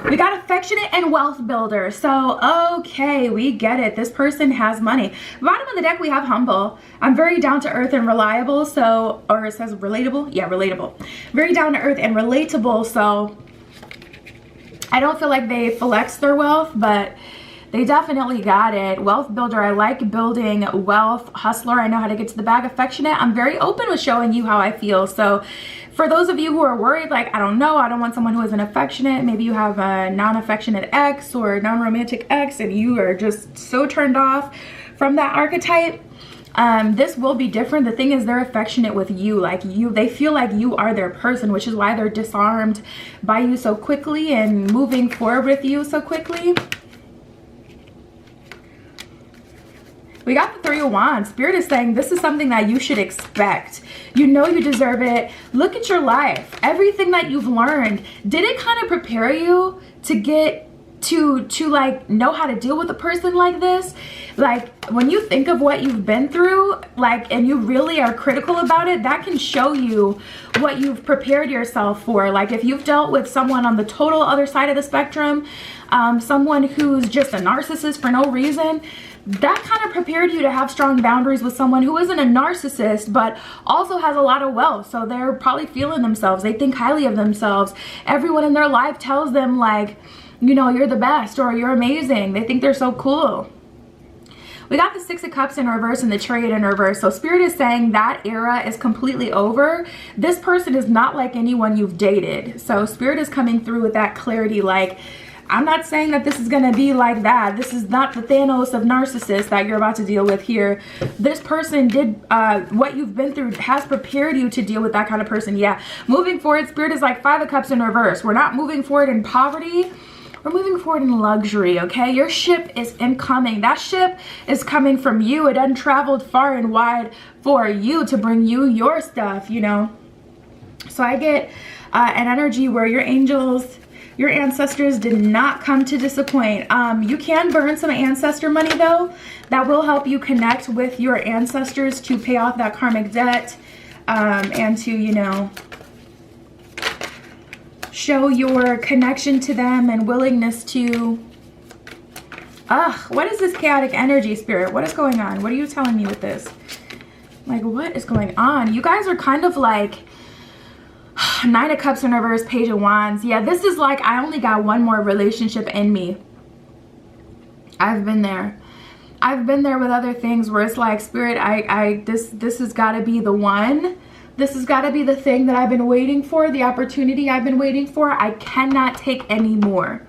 We got affectionate and wealth builder. So, okay, we get it. This person has money. Bottom of the deck, we have humble. I'm very down to earth and reliable. So, or it says relatable. Yeah, relatable. Very down to earth and relatable. So, I don't feel like they flex their wealth, but they definitely got it. Wealth builder, I like building wealth. Hustler, I know how to get to the bag. Affectionate, I'm very open with showing you how I feel. So for those of you who are worried, like, I don't know, I don't want someone who isn't affectionate. Maybe you have a non-affectionate ex or non-romantic ex and you are just so turned off from that archetype. This will be different. The thing is, they're affectionate with you. Like, they feel like you are their person, which is why they're disarmed by you so quickly and moving forward with you so quickly. We got the Three of Wands. Spirit is saying this is something that you should expect. You know you deserve it. Look at your life. Everything that you've learned. Did it kind of prepare you to get to like know how to deal with a person like this? Like, when you think of what you've been through, like, and you really are critical about it, that can show you what you've prepared yourself for. Like, if you've dealt with someone on the total other side of the spectrum, someone who's just a narcissist for no reason, that kind of prepared you to have strong boundaries with someone who isn't a narcissist but also has a lot of wealth. So they're probably feeling themselves. They think highly of themselves. Everyone in their life tells them, like, you know, you're the best or you're amazing. They think they're so cool. We got the Six of Cups in reverse and the Chariot in reverse. So Spirit is saying that era is completely over. This person is not like anyone you've dated. So Spirit is coming through with that clarity. Like, I'm not saying that this is going to be like that. This is not the Thanos of narcissists that you're about to deal with here. This person did what you've been through has prepared you to deal with that kind of person. Yeah. Moving forward, Spirit is like Five of Cups in reverse. We're not moving forward in poverty. We're moving forward in luxury, okay? Your ship is incoming. That ship is coming from you. It done traveled far and wide for you to bring you your stuff, you know? So I get an energy where your angels, your ancestors did not come to disappoint. You can burn some ancestor money, though. That will help you connect with your ancestors to pay off that karmic debt and to, you know, show your connection to them and willingness to... what is this chaotic energy, Spirit? What is going on? What are you telling me with this? Like, what is going on? You guys are kind of like Nine of Cups in reverse, Page of Wands. Yeah, this is like, I only got one more relationship in me. I've been there. I've been there with other things where it's like, Spirit, this has got to be the one. This has got to be the thing that I've been waiting for, the opportunity I've been waiting for. I cannot take any more.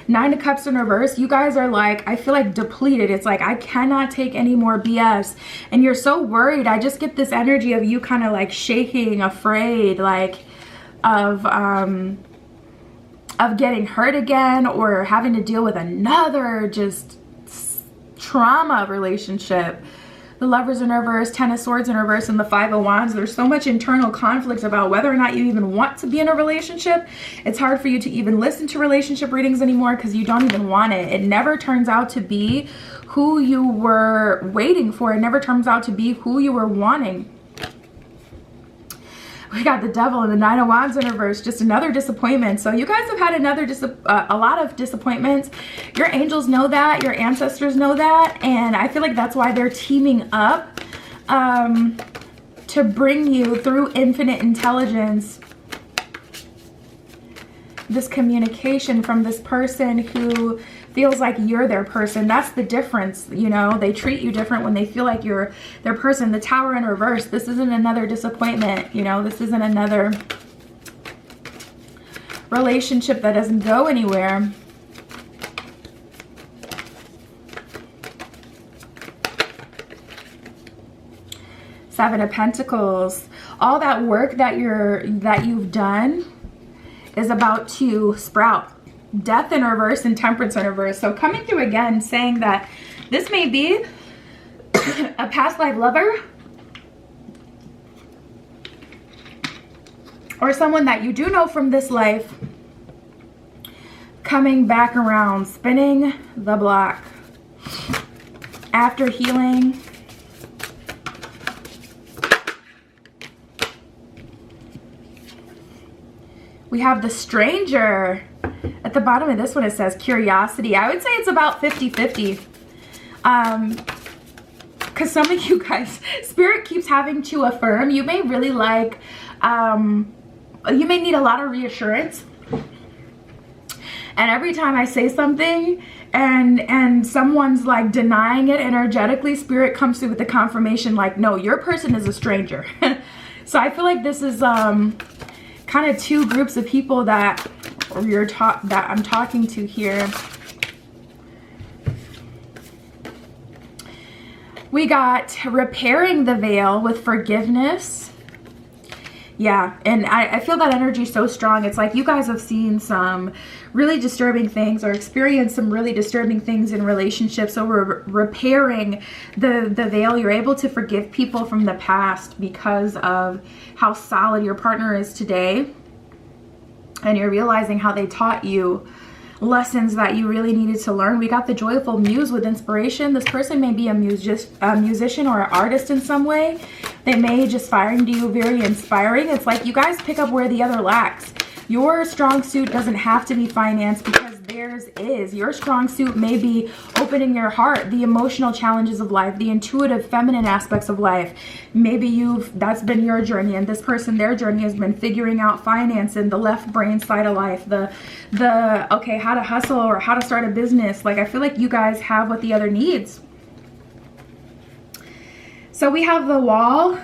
Nine of Cups in reverse, you guys are like, I feel like depleted. It's like, I cannot take any more BS. And you're so worried. I just get this energy of you kind of like shaking, afraid, like of getting hurt again or having to deal with another just trauma relationship. The Lovers in reverse, Ten of Swords in reverse, and the Five of Wands. There's so much internal conflict about whether or not you even want to be in a relationship. It's hard for you to even listen to relationship readings anymore because you don't even want it. It never turns out to be who you were waiting for. It never turns out to be who you were wanting. We got the Devil and the Nine of Wands in reverse. Just another disappointment. So you guys have had a lot of disappointments. Your angels know that. Your ancestors know that. And I feel like that's why they're teaming up to bring you through infinite intelligence this communication from this person who feels like you're their person. That's the difference, you know. They treat you different when they feel like you're their person. The Tower in reverse. This isn't another disappointment, you know. This isn't another relationship that doesn't go anywhere. Seven of Pentacles. All that work that you've done is about to sprout. Death in reverse and Temperance in reverse. So coming through again, saying that this may be a past life lover, or someone that you do know from this life coming back around, spinning the block after healing. We have the Stranger. At the bottom of this one, it says curiosity. I would say it's about 50-50. Because some of you guys, Spirit keeps having to affirm. You may really like, you may need a lot of reassurance. And every time I say something and someone's like denying it energetically, Spirit comes through with the confirmation like, no, your person is a stranger. So I feel like this is kind of two groups of people that I'm talking to here. We got repairing the veil with forgiveness. Yeah, and I feel that energy so strong. It's like you guys have seen some really disturbing things or experienced some really disturbing things in relationships. So we're repairing the veil. You're able to forgive people from the past because of how solid your partner is today. And you're realizing how they taught you lessons that you really needed to learn. We got the joyful muse with inspiration. This person may be a musician or an artist in some way. They may just find you very inspiring. It's like you guys pick up where the other lacks. Your strong suit doesn't have to be finance because theirs is. Your strong suit may be opening your heart, the emotional challenges of life, the intuitive feminine aspects of life. Maybe that's been your journey, and this person, their journey has been figuring out finance and the left brain side of life, the okay, how to hustle or how to start a business. Like I feel like you guys have what the other needs. So we have the Wall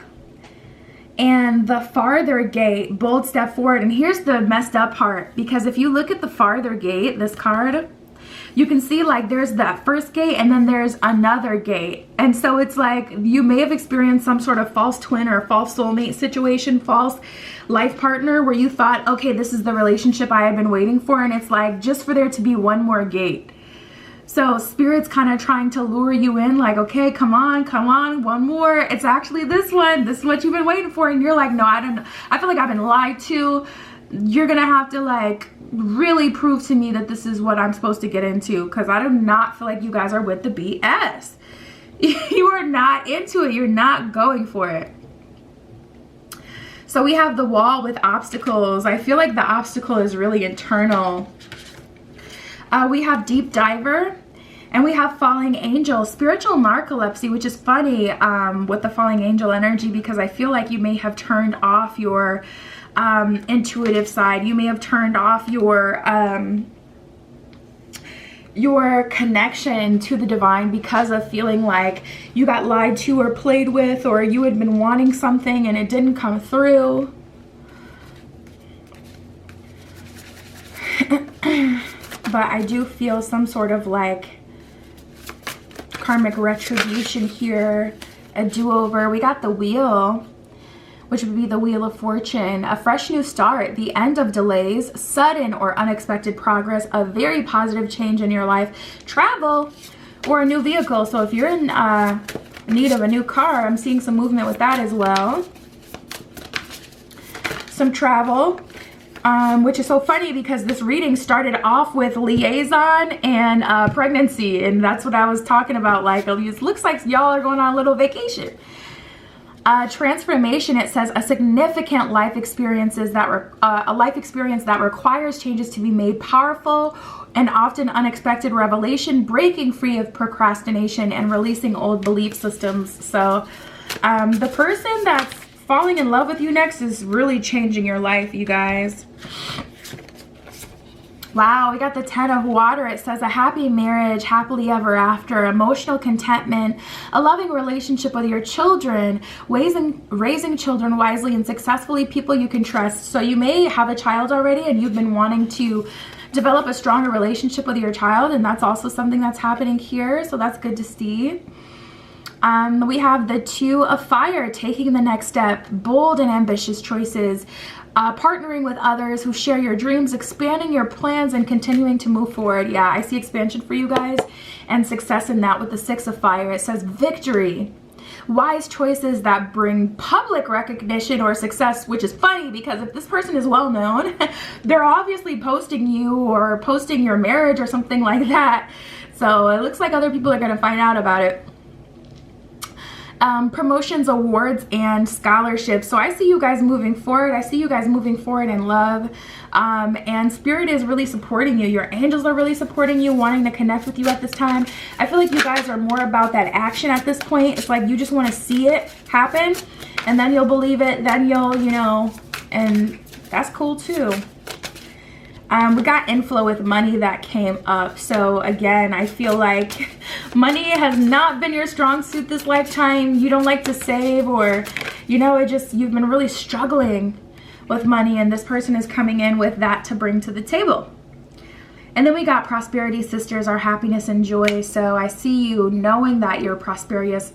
and the Farther Gate, bold step forward. And here's the messed up part, because if you look at the Farther Gate, this card, you can see like there's that first gate and then there's another gate. And so it's like you may have experienced some sort of false twin or false soulmate situation, false life partner where you thought, okay, this is the relationship I had been waiting for. And it's like just for there to be one more gate. So Spirit's kind of trying to lure you in like, okay, come on, one more. It's actually this one. This is what you've been waiting for. And you're like, no, I don't know. I feel like I've been lied to. You're going to have to like really prove to me that this is what I'm supposed to get into, because I do not feel like you guys are with the BS. You are not into it. You're not going for it. So we have the Wall with obstacles. I feel like the obstacle is really internal. We have Deep Diver, and we have Falling Angel, spiritual narcolepsy, which is funny with the Falling Angel energy, because I feel like you may have turned off your intuitive side. You may have turned off your connection to the divine because of feeling like you got lied to or played with, or you had been wanting something and it didn't come through. But I do feel some sort of like karmic retribution here, a do-over. We got the Wheel, which would be the Wheel of Fortune, a fresh new start, the end of delays, sudden or unexpected progress, a very positive change in your life, travel, or a new vehicle. So if you're in need of a new car, I'm seeing some movement with that as well. Some travel. Which is so funny because this reading started off with liaison and pregnancy, and that's what I was talking about. Like, it looks like y'all are going on a little vacation. Transformation, it says a significant life experience that requires changes to be made powerful and often unexpected revelation, breaking free of procrastination and releasing old belief systems. So the person that's falling in love with you next is really changing your life, you guys. Wow, we got the 10 of Water. It says a happy marriage, happily ever after, emotional contentment, a loving relationship with your children, raising children wisely and successfully, people you can trust. So you may have a child already and you've been wanting to develop a stronger relationship with your child, and that's also something that's happening here. So that's good to see. We have the Two of Fire, taking the next step, bold and ambitious choices, partnering with others who share your dreams, expanding your plans, and continuing to move forward. Yeah, I see expansion for you guys and success in that with the Six of Fire. It says victory, wise choices that bring public recognition or success, which is funny because if this person is well known, they're obviously posting you or posting your marriage or something like that. So it looks like other people are going to find out about it. Promotions, awards, and scholarships. So I see you guys moving forward. I see you guys moving forward in love. And Spirit is really supporting you. Your angels are really supporting you, wanting to connect with you at this time. I feel like you guys are more about that action at this point. It's like you just want to see it happen, and then you'll believe it. Then you'll, you know, and that's cool too. We got inflow with money that came up. So again, I feel like money has not been your strong suit this lifetime. You don't like to save, or, you know, you've been really struggling with money, and this person is coming in with that to bring to the table. And then we got prosperity, sisters, our happiness and joy. So I see you knowing that you're prosperous.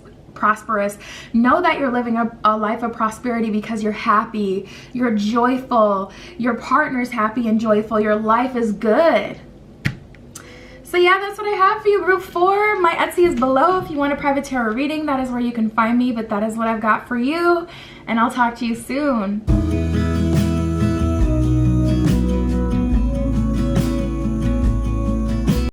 Know that you're living a life of prosperity because you're happy, you're joyful, your partner's happy and joyful, your life is good. So yeah, that's what I have for you, group 4. My Etsy is below if you want a private tarot reading. That is where you can find me, but that is what I've got for you, and I'll talk to you soon.